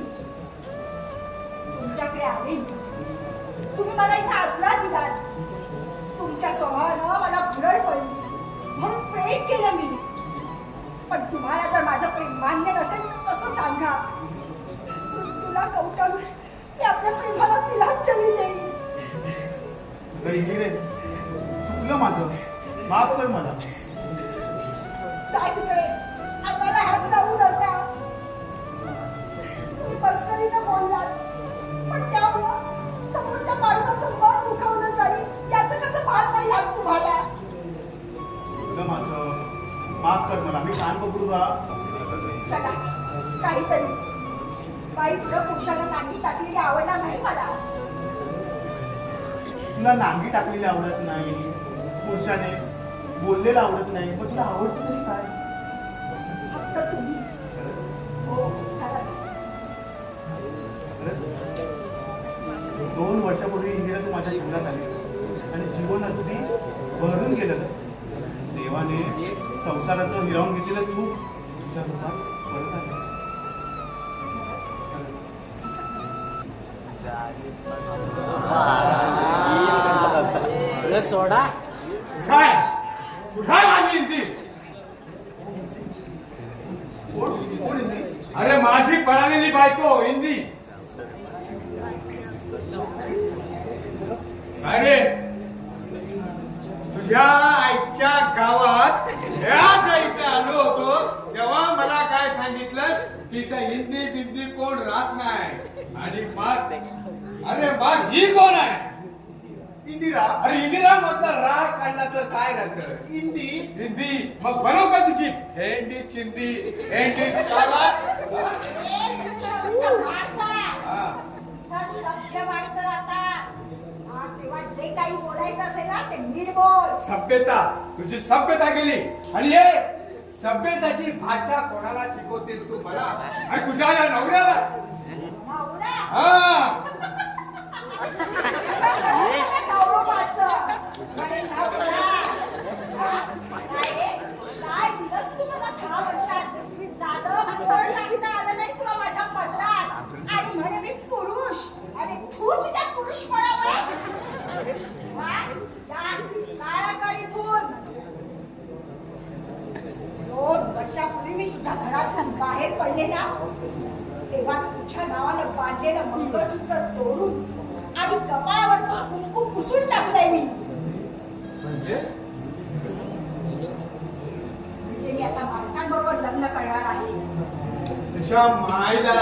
तुमच्याकडे आले मी, तुम्ही मला इथे आसरा दिलात. तुमच्या स्वभावानं मला भुरळ पडली म्हणून प्रेम केलं मी. पण तुम्हाला जर माझं प्रेम मान्य नसेल तर कसं सांगा. तुला कवटाळून ते आपल्या प्रेमाला तिलांजली देईल. रे, चुकलं माझं, माफ कर मला. तिकडे आम्हाला हात लावू नका. तुम्ही मस्करीनं बोललात, पण त्यामुळं समोरच्या माणसाचं मन दुखावलं जाईल याचं कसं भान नाही लागत तुम्हाला. चुकलं माझं, माफ कर मला. मी कान पकडू का? चला काहीतरी. वाईट पुरुषाला नांगी टाकलेली आवडणार नाही मला. तुला नांगी टाकलेली आवडत नाही, पुरुषाने बोललेलं आवडत नाही, मग तुला आवडतं तरी काय? फक्त तुम्ही. हो खरंच. 2 वर्षापूर्वी इंदिरा तू माझ्या जीवनात आलीस आणि जीवन अगदी भरून गेलं. देवाने संसाराचं हिरावून घेतलेलं सुख तुझ्या रूपात परत आलं. सोडा काय कुठं आहे माझी हिंदी? कोण हिंदी? अरे माझी पळालेली बायको हिंदी. अरे तुझ्या आईच्या गावात ह्याच इथे आलो होतो तेव्हा मला काय सांगितलंस की इथं हिंदी बिंदी कोण राहत नाही. आणि मग अरे मग ही कोण आहे? इंदिरा. अरे इंदिरा मधला राग काढला तर काय राहतं? हिंदी. हिंदी. मग बनव का तुझी हेंडी चिंदी हेंडी चाला. सभ्य माणसं राहतात. तेव्हा जे काही बोलायचं असेल ना ते नीट बोल. सभ्यता तुझी सभ्यता गेली आणि हे सभ्यताची भाषा कोणाला शिकवतेस तू मला आणि तुझ्या या नवऱ्याला? नवरा हा गौरवाचं म्हणे नवरा. काय दिलंस तू मला 10 वर्षात? साधं हसड टाकता आलं नाही तुला माझ्या पदरात. आणि म्हणे मी पुरुष आणि तू तुझ्या पुरुष म्हणावं. शाळा कर इथून. 2 वर्षापूर्वी मी तुझ्या घरातून बाहेर पडले ना तेव्हा तुझ्या नावानं बांधलेलं मंगळसूत्र तोडून आणि कपाळावरचं कुंकू पुसून टाकलंय मी. म्हणजे मी आता बायकांबरोबर लग्न करणार आहे. तुझ्या मायला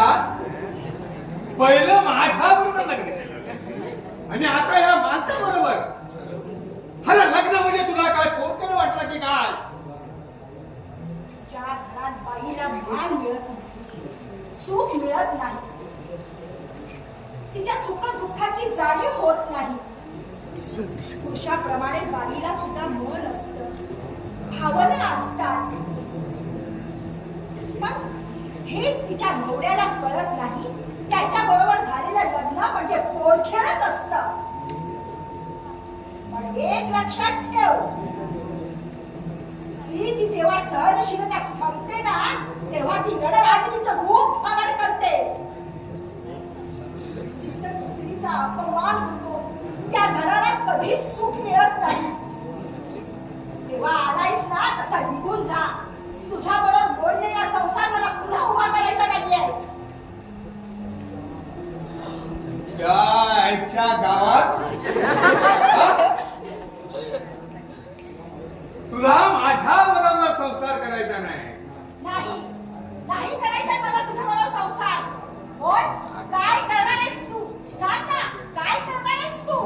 पहिलं माझ्याबरोबर लग्न केलं आणि आता या माणसाबरोबर. अरे लग्न म्हणजे तुला काय पोकळ वाटलं की काय? ज्या घरात बाईला मान मिळत नाही, सुख मिळत नाही, तिच्या सुख दुःखाची जाणीव होत नाही, पुरुषाप्रमाणे बाईला सुद्धा मन असतं, भावना असतात. पण हे तिच्या नवऱ्याला कळत नाही. त्याच्या बरोबर झालेलं लग्न म्हणजे पोरखेळच असतं. पण एक लक्षात ठेव, स्त्रीची जेव्हा सहनशीलता संपते ना तेव्हा ती रणरागिणीचं रूप धारण करते. जिथं स्त्रीचा अपमान होतो त्या घराला कधीच सुख मिळत नाही. तेव्हा आलायस ना तसा निघून जा. तुझ्या बरोबर बोललेला संसार मला पुन्हा उभा करायचा नाहीये. त्या आईच्या गावात तुला माझ्या बरोबर संसार करायचा नाही. नाही नाही करायचा मला तुझ्या बरोबर संसार. होय काय करणार आहेस तू? सांग ना काय करणार आहेस तू?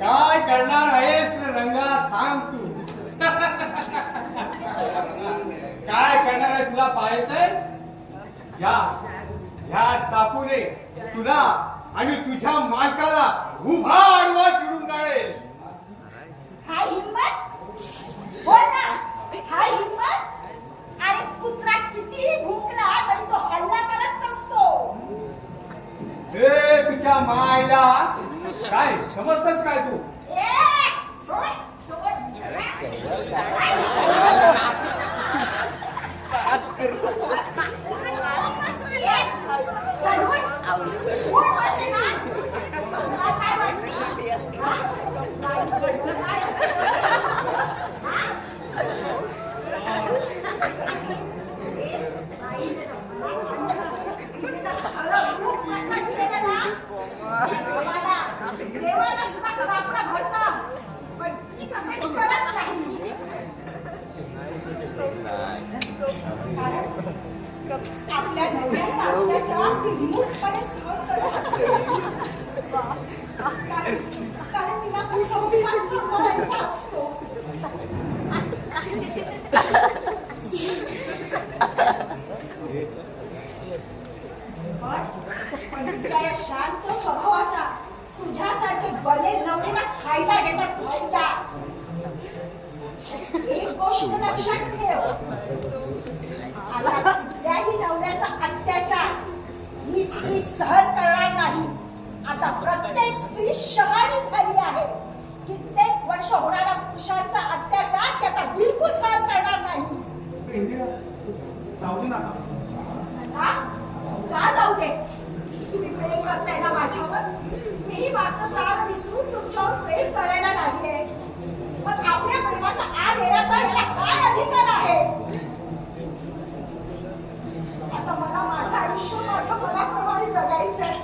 काय करणार आहेस रे रंगा सांग तू. काय करणार आहे तुला पाहायचंय? या चापूने तुला आणि तुझ्या मालकाला उभा आडवा चिडून काढेल. काय हिम्मत? बोल ना काय हिम्मत? अरे कुत्रा कितीही भुंकला तरी तो हल्ला करत नसतो. हे तुझ्या मायला काय समजतस काय तू? ए सोड सोड. देवाला सुद्धा कापडा भरतं पण ती तसं करत नाही. आपल्या नवऱ्याचा अत्याचार ती मूर्खपणे सहन करत असते. कारण तिला तो संसार सांभाळायचा असतो. पण तिच्या या शांत स्वभावाचा तुझ्यासारखे बनेल नवरीला फायदा घेतात. फायदा. एक गोष्ट लक्षात ठेव, आता कुठल्याही नवऱ्याचा अत्याचार ही स्त्री सहन करणार नाही. आता प्रत्येक स्त्री शहाणी झाली आहे. कित्येक वर्ष होणारा पुरुषांचा अत्याचार ती आता बिलकुल सहन करणार नाही. इंदिरा जाऊ दे ना. का जाऊ दे? तुम्ही प्रेम करताय ना माझ्यावर? मीही मात्र सार विसरून तुमच्यावर प्रेम करायला लागली आहे. मग आपल्या प्रेमाचा आड येण्याचा याला काय अधिकार आहे? आता मला माझं आयुष्य माझ्या मनाप्रमाणे जगायचंय.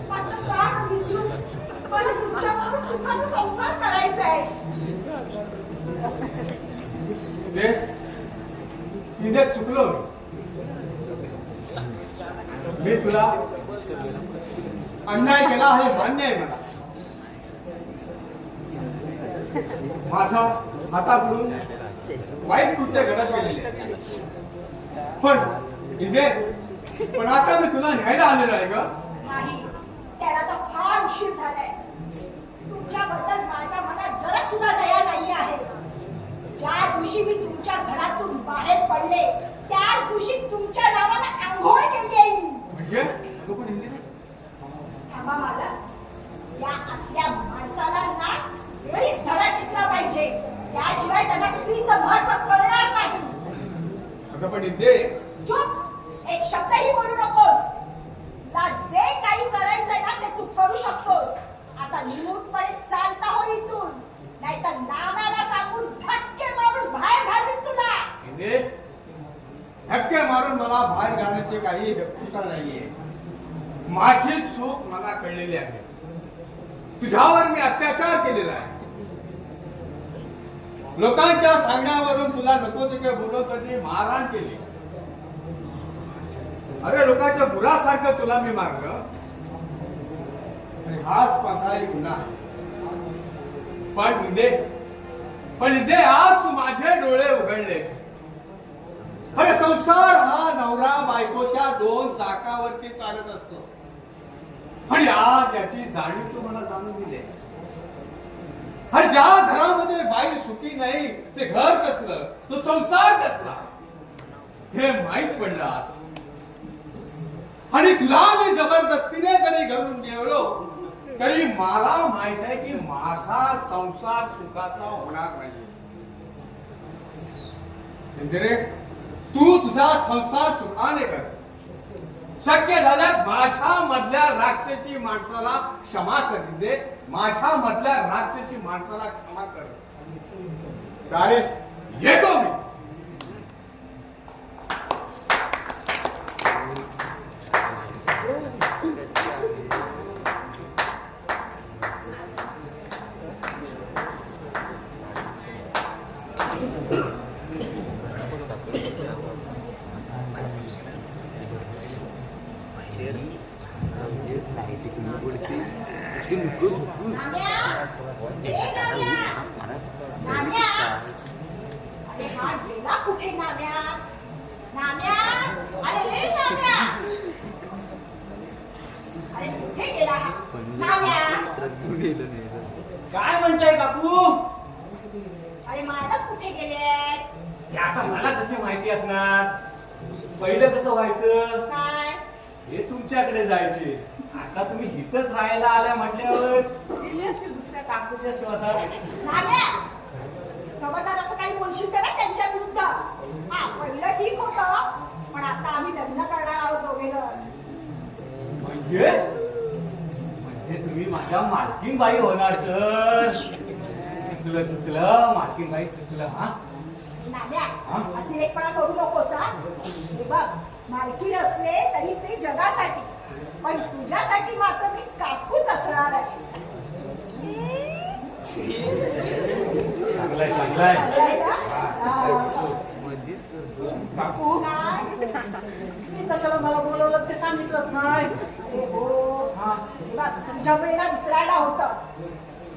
मात्र सार विसरून मला तुमच्याबरोबर सुखाचा संसार करायचा आहे. तिथे चुकलो मी तुला अन्याय केला हे मान्य आहे मला. माझा हाताकडून वाईट कृत्य घडत गेलेले आहे. पण आता मी तुला न्यायला आलेलो आहे ग. नाही, त्याला तर फार उशीर झालाय. तुमच्याबद्दल माझ्या मनात जरा सुद्धा दया नाही आहे. ज्या दिवशी मी तुमच्या घरातून बाहेर पडले त्याच दिवशी तुमच्या नावानं आंघोळ केली आहे मी. म्हणजे थांबा मालक, या असल्या माणसाला ना वेळीच धडा शिकला पाहिजे. त्याशिवाय त्यांना स्त्रीचं महत्व कळणार नाही. अगं पण इथे चुप, एक शब्दही बोलू नकोस. तुला जे काही करायचंय ना ते तू करू शकतोस. आता निमूटपणे चालता हो इथून, नाहीतर नाम्याला सांगून धक्के मारून बाहेर घालवीन तुला. धक्के मारून मला बाहेर घालण्याची काही गरज नाहीये. माझी चूक मला कळलेली आहे. तुझ्यावर मी अत्याचार केलेला आहे. लोकांच्या सांगण्यावरून तुला नको तिथे बोलवताना मारहाण केली. अरे लोकांच्या बुरासारखं तुला मी मारलं. हाच माझा एक गुन्हा आहे. पण इथे आज तू माझे डोळे उघडलेस. अरे संसार हा नवरा बायकोच्या दोन चाकावरती चालत असतो. आणि आज याची जाणीव तू मला जाणून दिलीस. अरे ज्या घरामध्ये बाई सुखी नाही ते घर कसलं, तो संसार कसला हे माहित पडलं आज. आणि तुला मी जबरदस्तीने जरी घरून गेलो तरी मला माहित आहे की माझा संसार सुखाचा होणार नाही. तू तुझा संसार सुखाने कर. शक्य झाल्यास माझ्या मधल्या राक्षसी माणसाला क्षमा कर. माझ्या मधल्या राक्षसी माणसाला क्षमा कर. चालेल, येतो मी. अरे हा गेला कुठे नाम्या? नाम्या, अरे रे नाम्या, अरे कुठे गेला हा नाम्या? काय म्हणताय काकू? अरे मालक कुठे गेले? ते आता मला कशी माहिती असणार? पहिलं कसं व्हायचं? काय हे तुमच्याकडे जायचे. आता तुम्ही इथंच राहायला आल्या म्हटल्यावर गेली असतील दुसऱ्या काकूच्या शोधात. नाम्या, खबरदार असं काही बोलशील तर ना त्यांच्या विरुद्ध. हा, पहिलं ठीक होतं, पण आता आम्ही लग्न करणार आहोत दोघे जण. म्हणजे तुम्ही माझ्या मालकीनबाई होणार तर. चुकलं मालकीनबाई, चुकलं. हा नाम्या, अतिरेकपणा करू नकोस. हा, हे बघ, मालकी असले तरी ते जगासाठी, पण तुझ्यासाठी मात्र मी काकूच असणार आहे. चांगलाय. चांगलंय ना? काकू, काय? मी कशाला मला बोलवलं ते सांगितलं नाही. अरे हो, हे बघ, तुमच्यामुळे ना विसरायला होतं.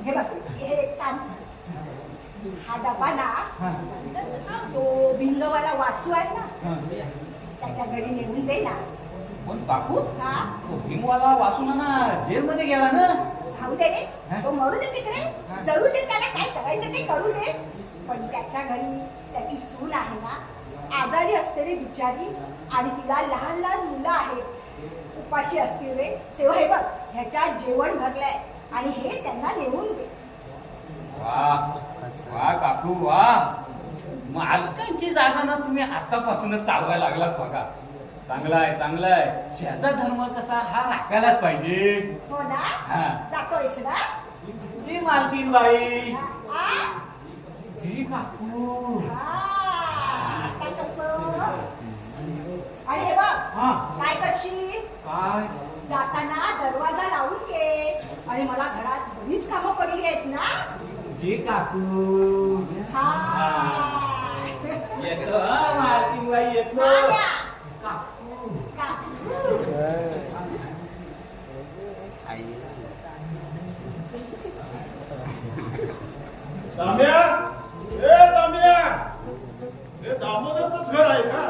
हे बघ, हे काम, हा डबा ना, तो भिंगवाला वासू आहे ना, त्याच्या घरी नेऊन दे ना. पण काकू, हा, तो भीमवाला वासुना जेलमध्ये गेला ना. खाऊ दे रे, तो मरू दे तिकडे. जरूर दे त्याला, काय करायचं ते करू दे. पण त्याच्या घरी त्याची सून आहे ना, आजारी असते रे बिचारी, आणि तिला लहान लहान मुलं आहेत, उपाशी असतील रे. तेव्हा हे बघ, ह्याच्यात जेवण भरलंय आणि हे त्यांना नेऊन दे. वा काकू वा. मालकांची जागा ना तुम्ही आतापासूनच चालवायला लागलात बघा. चांगलाय ह्याचा धर्म कसा हा राखायलाच पाहिजे. हो ना हा. जातोयस ना जी मालकीन बाई, आ? जी काकू. आता कसं आणि हे बघ हा काय करशील काय जाताना दरवाजा लावून घे आणि मला घरात बरीच कामं पडली आहेत ना. जी काकू. हा येतो हा मालकीन बाई येतो. माया. काकू. काकू. दाम्या, ए दाम्या, हे दामोदरचंच घर आहे का?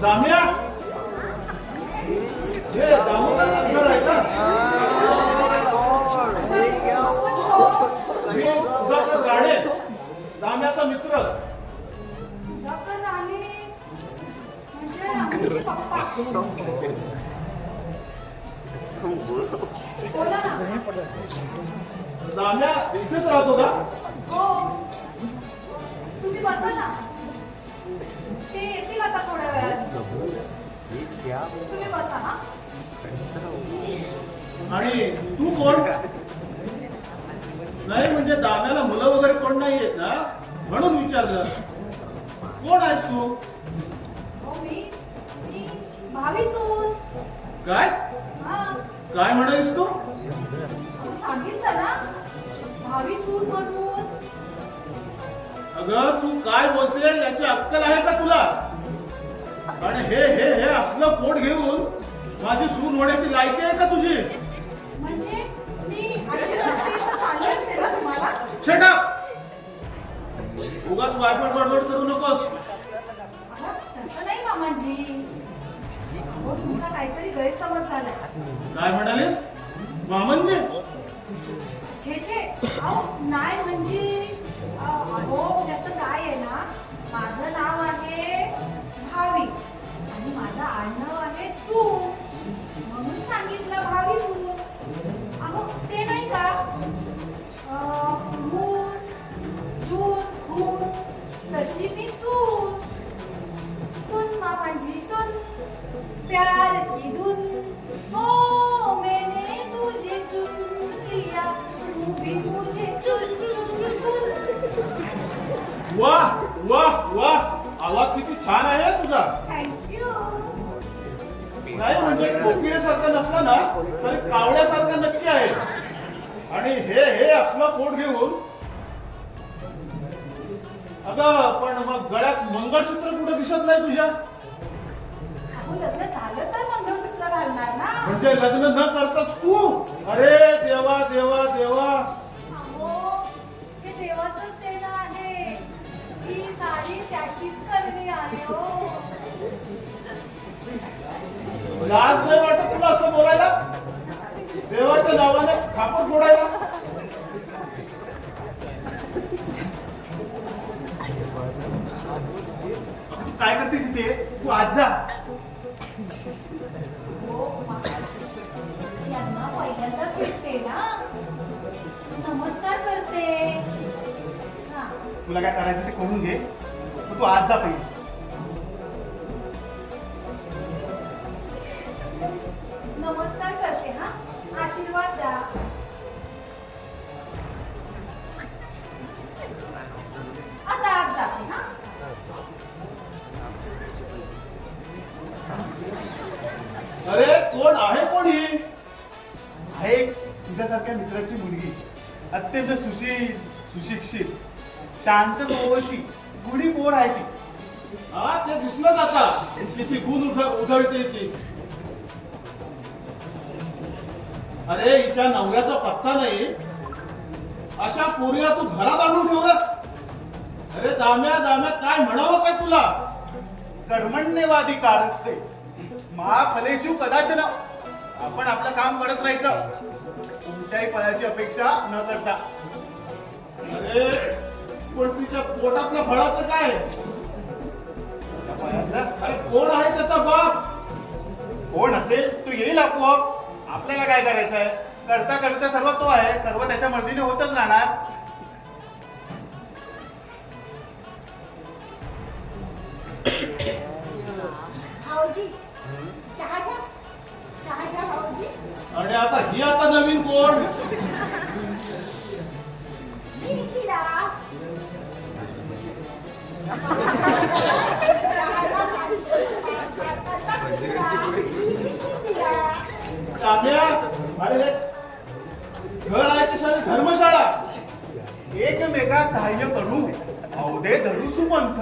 दाम्या, हे दामोदरचंच घर आहे का? मी सुधाकर राणे, दाम्याचा मित्र. सुधाकर राणे म्हणजे राणीचे पप्पा. बोला ना. दाम्या इथेच राहतो का? हो तुम्ही बसा ना, ते येतील आता थोड्या वेळात. तुम्ही बसा हा. आणि तू कोण? नाही म्हणजे दाम्याला मुलं वगैरे कोण नाही आहेत ना म्हणून विचारलं. कोण आहेस तू? हो मी मी भावी सून. काय हा काय म्हणालीस तू? अहो, सांगितलं ना भावी सून म्हणून. अगं तू काय बोलते याची अक्कल आहे का तुला? आणि हे हे हे असलं पोट घेऊन माझी सून होण्याची लायकी आहे का तुझी? म्हणजे मी अशी नसते तर चालले असते ना तुम्हाला. Shut up! उगाच वायफट बडबड करू नकोस. अहो, तसं नाही मामाजी. हो तुमचा काहीतरी गैरसमज झाला. काय म्हणालीस? मामनजी? छे छे अहो नाही म्हणजे हो त्याचं काय आहे ना, माझं नाव आहे भावी आणि माझं आडनाव आहे सून म्हणून सांगितलं भावी सून. अहो ते नाही का मून जून खून तशी मी सून. सुन मामांजी सुन प्यार की धुन. हो मैंने तुझे चुन लिया तू भी मुझे चुन चुन सुन. वाह वाह वाह, आवाज किती छान आहे तुझा. थँक्यू. नाही म्हणजे कोकिळेसारखा नसला ना तरी कावळ्यासारखा नक्की आहे. आणि हे हे असलं पोट घेऊन. अगं पण मग गळ्यात मंगळसूत्र कुठं दिसत नाही तुझ्या? अहो लग्न झालं तर मंगळसूत्र घालणार ना. म्हणजे लग्न न करताच तू? अरे देवा देवा देवा. अहो हे देवाचंच देणं आहे. ही साडी त्याचीच करणी आहे. हो लाज नाही वाटत तुला असं बोलायला? देवाच्या नावाने खापर फोडायला? तू काय करतेस इथे? तू आज जा. हो यांना पहिल्यांदाच भेटते ना, नमस्कार करते. हा तुला काय करायचं ते करून घे, पण तू आज जा पहिले. नमस्कार करते हा, आशीर्वाद द्या. आता आत जाते हा. अरे कोण आहे कोण ही? आहे एक तुझ्यासारख्या मित्राची मुलगी, अत्यंत सुशील सुशिक्षित शांत स्वभावाची गुढी पोर आहे ती. हा ते दिसलं आता किती गुण उधळते ती. अरे हिच्या नवऱ्याचा पत्ता नाही, अशा पोरीला तू घरात आणून ठेवलास. अरे दाम्या दाम्या काय म्हणावं काय तुला? कर्मण्यवादी कारस्ते महाफलेषु कदाचन. आपण आपलं काम करत राहायचं, कोणत्याही फळाची अपेक्षा न करता. अरे पण तिच्या पोटातल्या फळाचं काय? त्या फळातला अरे कोण आहे त्याचा बाप? कोण असेल तो येईल आपोआप. आपल्याला काय करायचंय? करता करता सर्व तो आहे, सर्व त्याच्या मर्जीने होतच राहणार. भाऊजी चहा घ्या, चहा घ्या भाऊजी. आणि आता नवीन कोण? मी इंदिरा. काम्या, अरे हे घर आहे की सारी धर्मशाळा. एकमेका सहाय्य करू, अवधे धरू सुपंथ.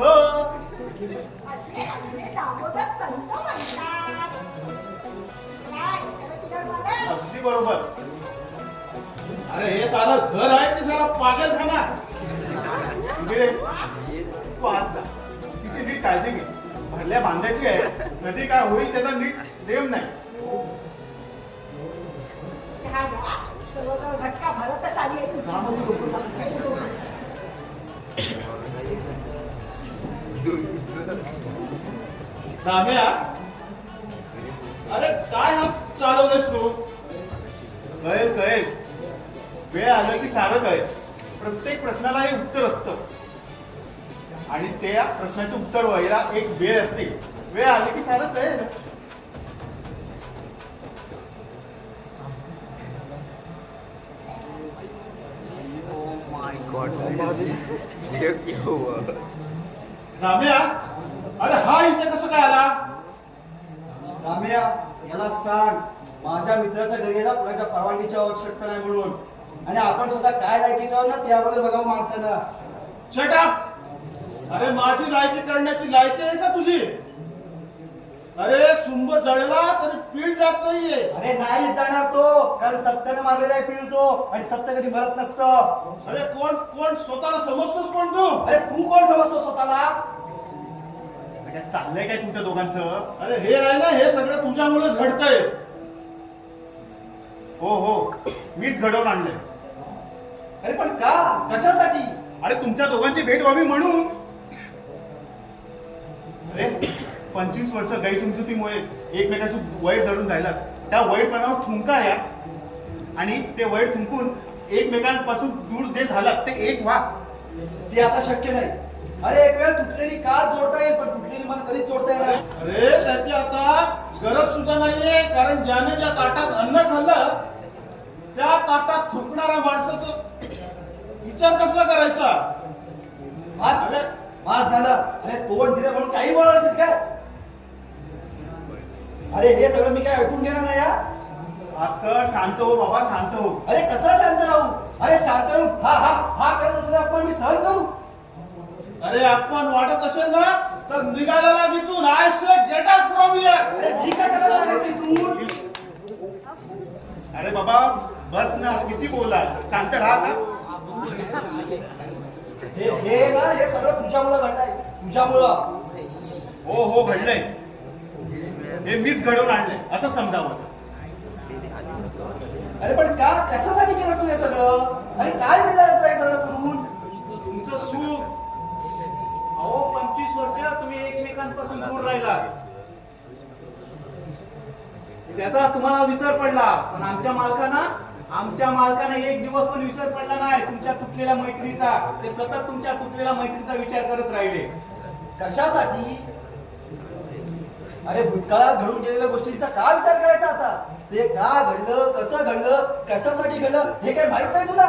दामोदर संत म्हणतात. काय तिला मला अगदी बरोबर. अरे हे सारं घर आहे की सारा पागल खाना. तू आज जा, तिची नीट काळजी घे. भरल्या बांधायची आहे, कधी काय होईल त्याचा नीट नेम नाही. चहा घ्या. जवळजवळ घटका भरतच आली आहे तुझी. राम्या, अरे काय हा चालवलंस तू? कळेल वेळ आलं की सारं कळेल. प्रत्येक प्रश्नाला एक उत्तर असतं आणि त्या प्रश्नाचे उत्तर व्हायला एक वेळ असते. वेळ आली की सारं कळेल. माय गॉड, ये क्या हुआ? राम्या, अरे हा इथे कसं काय आला? राम्या, याला सांग माझ्या मित्राच्या घरी यायला कोणाच्या परवानगीची आवश्यकता नाही म्हणून. आणि आपण स्वतः काय लायकीचे आहोत ना त्याबद्दल बघावं माणसानं. Shut up. अरे माझी लायकी करण्याची लायकी आहे का तुझी? अरे सुंब जळला तरी पीळ जात नाहीये. अरे नाही जाणार तो, कारण सत्यानं मारलेला आहे पिळ तो, आणि सत्य कधी मरत नसतं. अरे कोण स्वतःला समजतोस कोण तू? अरे तू कोण समजतो स्वतःला? काय चाललंय काय तुमच्या दोघांचं? अरे हे आहे ना, हे सगळं तुझ्यामुळेच घडतंय. हो मीच घडवून आणलंय. अरे पण का, कशासाठी? अरे तुमच्या दोघांची भेट व्हावी म्हणून. अरे 25 वर्ष गैरसमजुतीमुळे एकमेकाशी वैर धरून राहिलात. त्या वैरपणावर थुंका या आणि ते वैर थुंकून एकमेकांपासून दूर जे झालात ते एक व्हा. ते आता शक्य नाही. अरे एक वेळ तुटलेली काच जोडता येईल, पण तुटलेली मन कधीच जोडता येणार. अरे त्याची आता गरज सुद्धा नाहीये, कारण ज्याने ज्या ताटात अन्न खाल्लं त्या ताटात थुंकणाऱ्या माणसाचा विचार कसला करायचा? मास झालं. अरे तोंड दिलं म्हणून काही बोलणार असेल काय? अरे हे सगळं मी काय ऐकून घेणार नाही या. भास्कर, शांत हो बाबा, शांत हो. अरे कसा शांत राहू? अरे शांत राहू हा करत असलेला आपण मी सहन करू. अरे आपण वाटत असेल ना तर निघायला लाग इथून. I say get out from here. अरे मी काय करायला लागायचं इथून? अरे बाबा बस ना, किती बोला. शांत राहा ना. हे सगळं तुझ्यामुळं घडलंय, तुझ्यामुळं. हो घडलंय. हे मीच घडवून आणलंय असं समजावं. अरे पण का, कशासाठी केलं तू हे सगळं? अरे काय मिळालं हे सगळं करून? तुमचं सुख. अहो 25 वर्ष तुम्ही एकमेकांपासून दूर राहिला, त्याचा तुम्हाला विसर पडला. पण आमच्या मालकांना एक दिवस पण विसर पडला नाही तुमच्या तुटलेल्या मैत्रीचा. ते सतत तुमच्या तुटलेल्या मैत्रीचा विचार करत राहिले. कशासाठी? अरे भूतकाळात घडून गेलेल्या गोष्टींचा का विचार करायचा आता? ते का घडलं, कसं घडलं, कशासाठी घडलं हे काही माहित नाही तुला?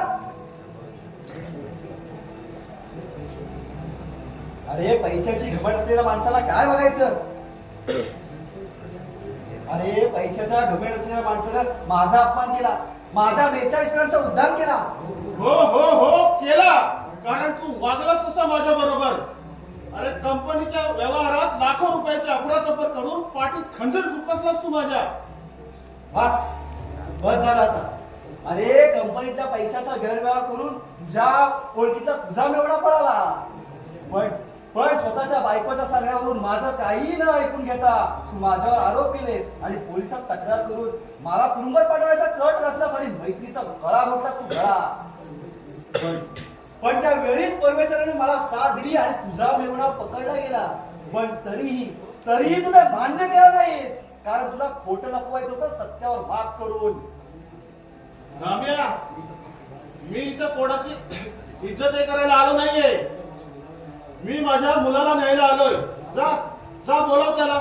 अरे पैशाची घमंड असलेल्या माणसाला काय बघायचं? अरे पैशाचा घमंड असलेल्या माणसाला माझा अपमान केला, माझ्या 42 पिढ्यांचा उद्धार केला. हो केला, कारण तू वागलास तसा माझ्या बरोबर. अरे कंपनीच्या व्यवहारात लाखो रुपयाची अफरातफर करून पाठीत खंजर खुपसलास तू माझ्या. बस झाला आता. अरे कंपनीच्या पैशाचा गैरव्यवहार करून तुझ्या ओळखीचा तुझा मेवणा पळाला. पण स्वतःच्या बायकोच्या सांगण्यावरून माझं काही न ऐकून घेता तू माझ्यावर आरोप केलेस आणि पोलिसात तक्रार करून मला तुरुंगात पाठवण्याचा कट रचलास आणि मैत्रीचा गळा घोटलास तू गळा. पण त्या वेळीच परमेश्वराने मला साथ दिली आणि तुझा मेवणा पकडला गेला. पण तरीही तुझं मान्य केलं नाहीस, कारण तुला खोटं लपवायचं होतं सत्यावर मात करून. राम्या, मी इथं कोणाची इज्जत हे करायला आलो नाहीये. मी माझ्या मुलाला न्यायला आलोय. जा जा बोलव त्याला.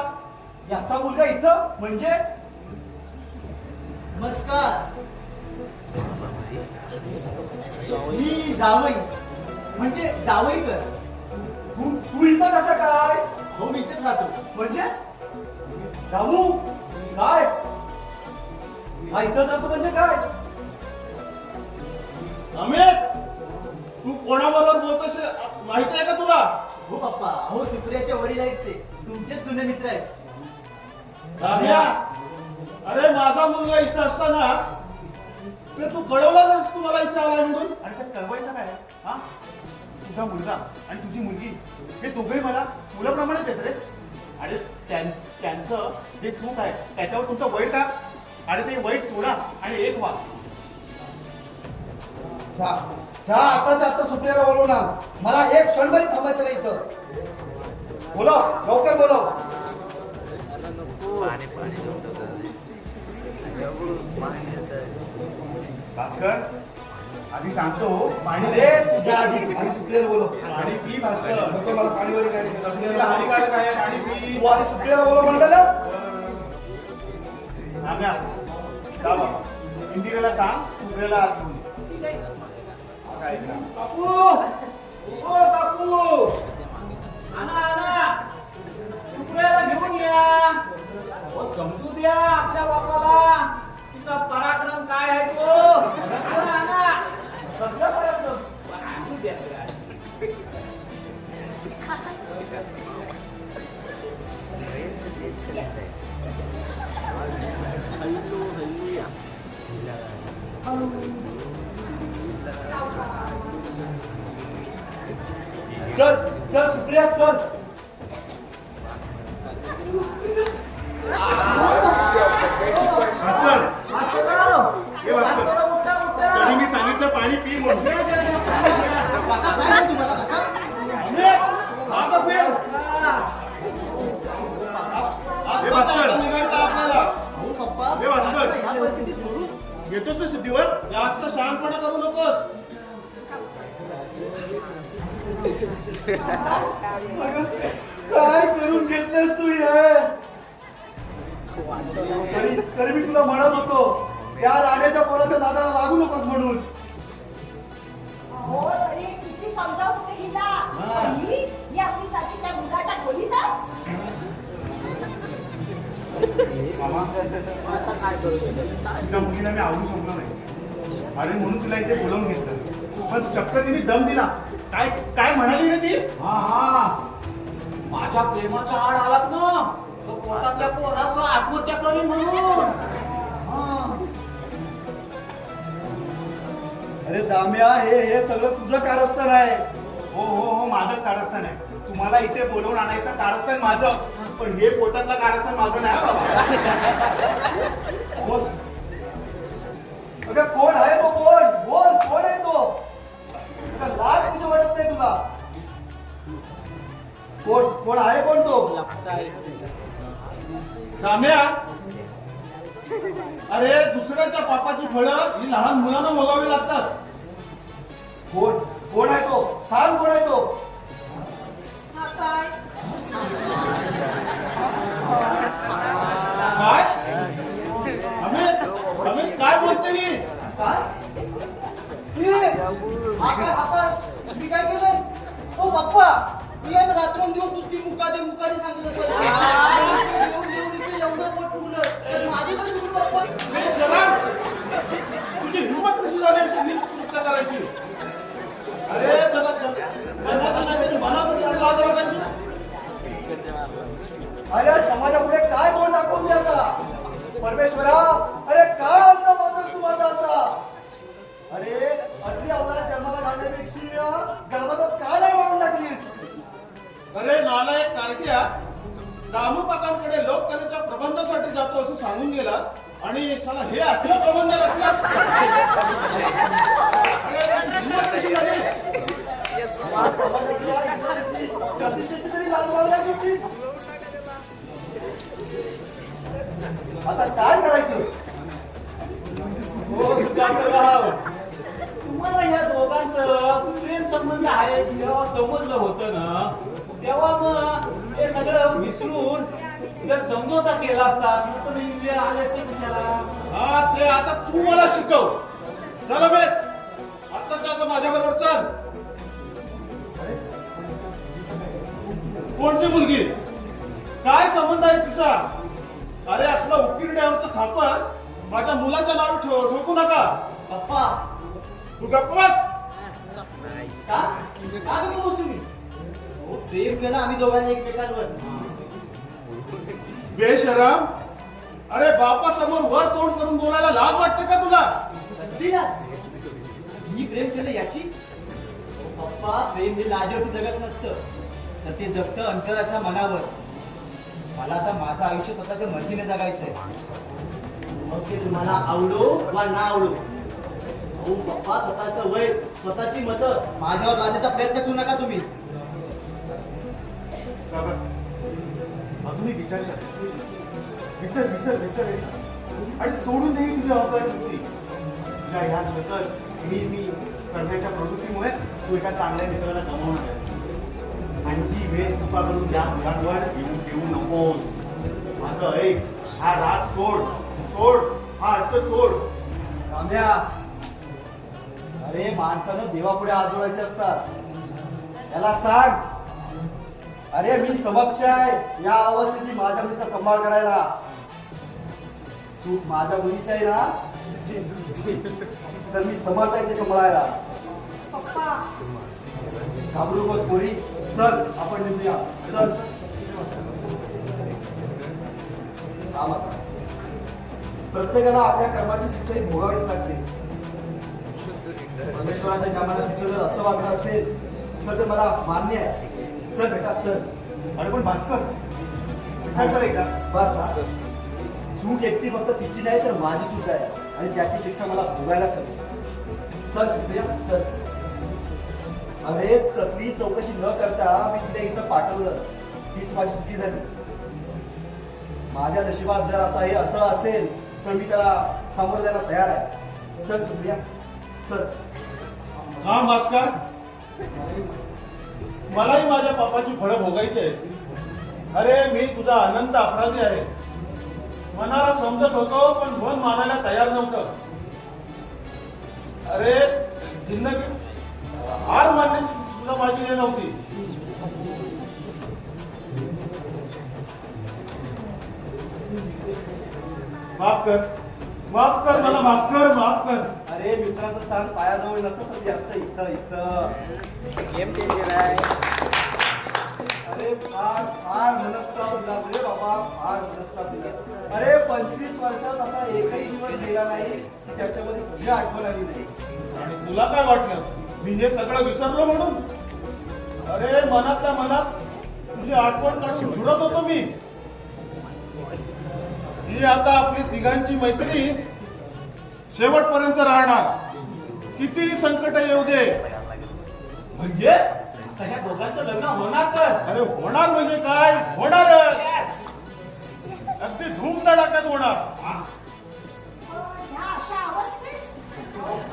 याचा मुलगा इथं म्हणजे नमस्कार. मी जावई म्हणजे जावईकर. तू इथं कसं काय? हो मी इथेच राहतो. म्हणजे रामू काय हा इथं जातो म्हणजे काय? अमित, तू कोणाबरोबर बोलतोस माहिती आहे का तुला? हो पप्पा, हो सुप्रियाचे वडील आहेत ते तुमचेच जुने मित्र आहेत. राम्या, अरे माझा मुलगा इथं असताना ते तू कळवला नास तू मला इथं आलाय म्हणून. आणि त्यात कळवायचं काय हा? तुझा मुलगा आणि तुझी मुलगी हे दोघेही मला मुलाप्रमाणेच आहेत रे. आणि त्यांचं जे चूक आहे त्याच्यावर तुमचं वाईट टाक आणि ते वाईट सोडा आणि एक व्हा. जा आता सुप्रियाला बोलव ना. मला एक क्षणभरी थांबायचं नाही इथं. बोलव लवकर बोलव. भास्कर आधी सांगतो पाणी अरे तुझ्या आधी सुप्रियाला बोलव. पाणी पी भास्कर. नको मला पाणी वगैरे काय नाही. सुप्रियाला हानिकारक आहे पाणी पी. तू आधी सुप्रियाला बोलव म्हणलं. आम्या जा बाबा इंदिरेला सांग सुप्रियाला आत घेऊन ये. काय करा? काकू ओ काकू आणा सुप्रियाला घेऊन या. हो समजू द्या आपल्या बापाला तिचा पराक्रम काय आहे तो. आणा कसला पराक्रम? आणू द्या. चल चल सुप्रिया चल. भास्कर हे भास्कर तरी मी सांगितलं पाणी पी म्हणून. अमित, मागं फिर. हे भास्कर निघायचं आपल्याला. हो पप्पा, हे भास्कर ह्या परिस्थितीत सोडून येतोस ना सिद्धीवर. जास्त शहाणपणा करू नकोस. काय करून घेतलंस तू हे? तरी मी तुला म्हणत होतो या राण्याच्या पोराच्या नादाला लागू नकोस म्हणून. हो तरी किती समजावून होते हिला. आणि मी आपलीसाठी त्या मुलाच्या खोलीतच. मामा तुझ्या मुलीला मी आवडू शकलो नाही आणि म्हणून तुला इथे बोलवून घेतलं. पण चक्क तिने दम दिला. काय काय म्हणाली रे ती? हा माझ्या प्रेमाचा हाड आलात ना तो पोटातल्या पोरासह आत्महत्या करीन म्हणून. अरे दाम्या हे सगळं तुझं कारस्थान आहे. हो हो हो माझंच कारस्थान आहे. तुम्हाला इथे बोलवून आणायचं कारस्थान माझं. पण हे पोटातलं कारस्थान माझं नाही हा बाबा. बोल. अगं कोण आहे तो? बोल कोण आहे तो? तुला लाज कशी वाटत नाही तुला? कोण आहे कोण तो? राम्या, अरे दुसऱ्याच्या पापाची फळं ही लहान मुलांना भोगावी लागतात. कोण आहे तो? सांग कोण आहे तो? हा काय काय? अमित, अमित काय बोलते ही? काय? मी काय केलंय? ओ बाप्पा, मी आज रात्रंदिवस नुसती मुकादी सांगत असेल. एवढं मोठ मुलं तर माझी पण मुलं बाप्पा. हे शरम! तुझी हिंमत कशी झाली अशी नीट कृत्य करायची? अरे त्याला त्याची मनात लाज आला पाहिजे. अरे समाजापुढे काय कोण दाखवून मी आता? परमेश्वरा, अरे काय अंत माणूस तू माझा असा? अरे असली अवलाद जन्माला घालण्यापेक्षा जन्मातच काय नाही म्हणून टाकलीस? अरे नालायक काळक्या, दामू काकांकडे लोककलेच्या प्रबंधासाठी जातो असं सांगून गेला आणि साला हे असलं प्रबंध असल्यास हिंमत कशी झाली? समाजातल्या इज्जतीची, प्रतिष्ठेची तरी लाज वागण्याची होती. आता काय करायचं? हो सुद्धा विसरून जर समजोता केला असता तर मी वेळ आले असते कशाला. हा ते आता तू मला शिकव. चला बेत आता माझ्या बरोबर चल. कोणती मुलगी, काय संबंध आहे तिचा? अरे असला उकिरड्यावरचं थापत माझ्या मुलाचं नाव ठोकू नका. पप्पा तू गप्प बस. का का नको बसू मी? हो, प्रेम केलं आम्ही दोघांनी एकमेकांवर. बेशरम, अरे बापासमोर वर तोंड करून बोलायला लाज वाटते का तुला? कसली लाज? मी प्रेम केलं याची? हो, पप्पा प्रेम हे लाजेवरती जगत नसतं, तर ते जगतं अंतराच्या मनावर. मला आता माझं आयुष्य स्वतःच्या मर्जीने जगायचंय, मग ते तुम्हाला आवडो वा ना आवडो. हो पप्पा, स्वतःचं वय स्वतःची मतं माझ्यावर लादण्याचा प्रयत्न करू नका तुम्ही. अजूनही विचार कर. विसर विसर विसर हे सांग. आणि सोडून देही तुझी अवकाळ होती. तुझ्या ह्या सतत मी करण्याच्या प्रवृत्तीमुळे तू एका चांगल्या मित्राला गमावणार आहेस. आणि ती वेळ कृपा करून या मुलांवर येऊ नकोस. माझं ऐक, हा राग सोड सोड, हा अर्थ सोड. राम्या, अरे माणसानं देवापुढे हात जोडायचे असतात. याला सांग, अरे मी समक्ष आहे या अवस्थेत माझ्या मुलीचा सांभाळ करायला. तू माझ्या मुलीची आहे ना, तर मी समर्थ आहे ते सांभाळायला. पप्पा घाबरू नकोस पोरी, चल आपण निघूया. चल. थांब आता. प्रत्येकाला आपल्या कर्माची शिक्षा ही भोगावीच लागते. परमेश्वराच्या कामाला तिथं जर असं वागणं असेल तर ते मला मान्य आहे. चल बेटा चल. अरे पण भास्कर, विचार कर एकदा. बस हा. चूक एकटी फक्त तिची नाही तर माझी चूक आहे, आणि त्याची शिक्षा मला भोगायलाच हवी. चल सुप्रिया चल. अरे कसली चौकशी न करता मी तिला इथं पाठवलं, तीच माझी चुकी झाली. माझ्या नशिबात जर आता हे असं असेल तर मी त्याला सामोरं जायला तयार आहे. चल सुप्रिया चल. हा भास्कर, मलाही माझ्या पापाची फळं भोगायची आहेत. अरे मी तुझा अनंत अपराधी आहे. मनाला समजत होतो पण मन मानायला तयार नव्हतं. अरे जिंदगी हार मानण्याची तुला माझी हे नव्हती. माफ कर, माफ कर मला, भास्कर माफ कर. अरे मित्राचं स्थान पायाजवळ नसतं तर जास्त इथं इथं. गेम चेंजर आहे. अरे फार फार मनस्ताप दिला रे बाबा, फार मनस्ताप दिला. अरे 25 वर्षात असा एकही दिवस गेला नाही की त्याच्यामध्ये तुझी आठवण आली नाही. आणि तुला काय वाटलं मी हे सगळं विसरलो म्हणून? अरे मनातल्या मनात तुझी आठवण काढून झुरत होतो मी. ही आता आपली तिघांची मैत्री शेवटपर्यंत राहणार, कितीही संकट येऊ दे. म्हणजे आता ह्या दोघांचं लग्न होणार तर? अरे होणार म्हणजे काय, होणारच. अगदी धूमधडाक्यात होणार. ह्या अशा अवस्थेत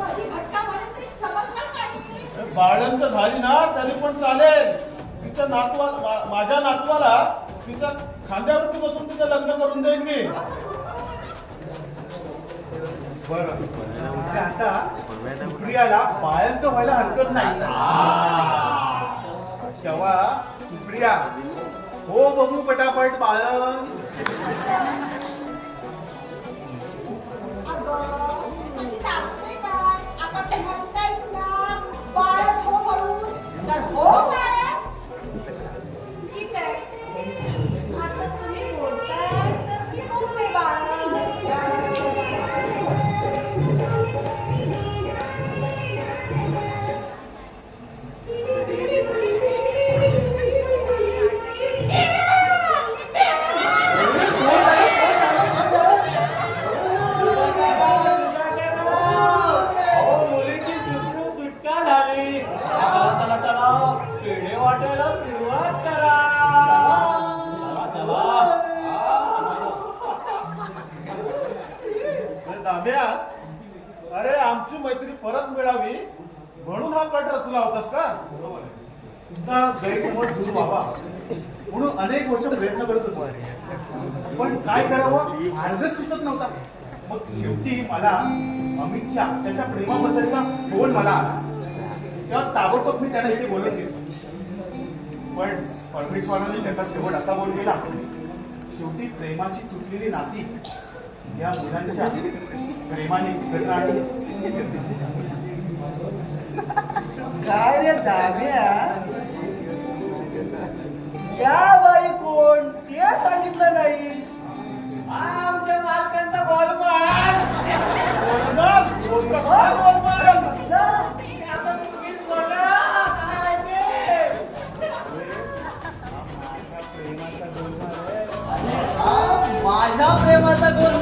कधी घटना म्हणून तरी समजणार नाही. बाळंत झाली ना तरी पण चालेल. तिच्या नातवाला, माझ्या नातवाला तिच्या खांद्यावरती बसून तिचं लग्न करून देईन मी. बरं, आता सुप्रियाला बाळंत व्हायला हरकत नाही. तेव्हा सुप्रिया हो बघू पटापट बाळंत. अगं, अशी नाचते काय? आपण म्हणतायत ना, बाळंत हो म्हणून. तर हो बाळंत. ठीक आहे. आता तुम्ही बोलताय तर मी बोलते बाळा. मुलीची सुटका झाली. चला चला चला, पेढे वाटायला सुरुवात करा. चला अरे दाम्या, अरे आमची मैत्री परत मिळावी म्हणून हा कट रचला होतास का? तुझा गैरसमज दूर व्हावा म्हणून अनेक वर्ष प्रयत्न करत होतो पण काय करावं मार्गच सुचत नव्हता. मग शेवटी मला अमितच्या त्याच्या प्रेमाबद्दलचा फोन मला आला. तेव्हा ताबडतोब मी त्याला इथे बोलत घेतलं. पण परमेश्वराने त्याचा शेवट असा बोल गेला. शेवटी प्रेमाची तुटलेली नाती या मुलांच्या प्रेमाने एकत्र आणली. काय रे दाम्या, या बाई कोण ते सांगितलं नाहीस. आमच्या मालकांचा गोलमाल आता तुम्हीच बोला काय ते. माझ्या प्रेमाचा गोल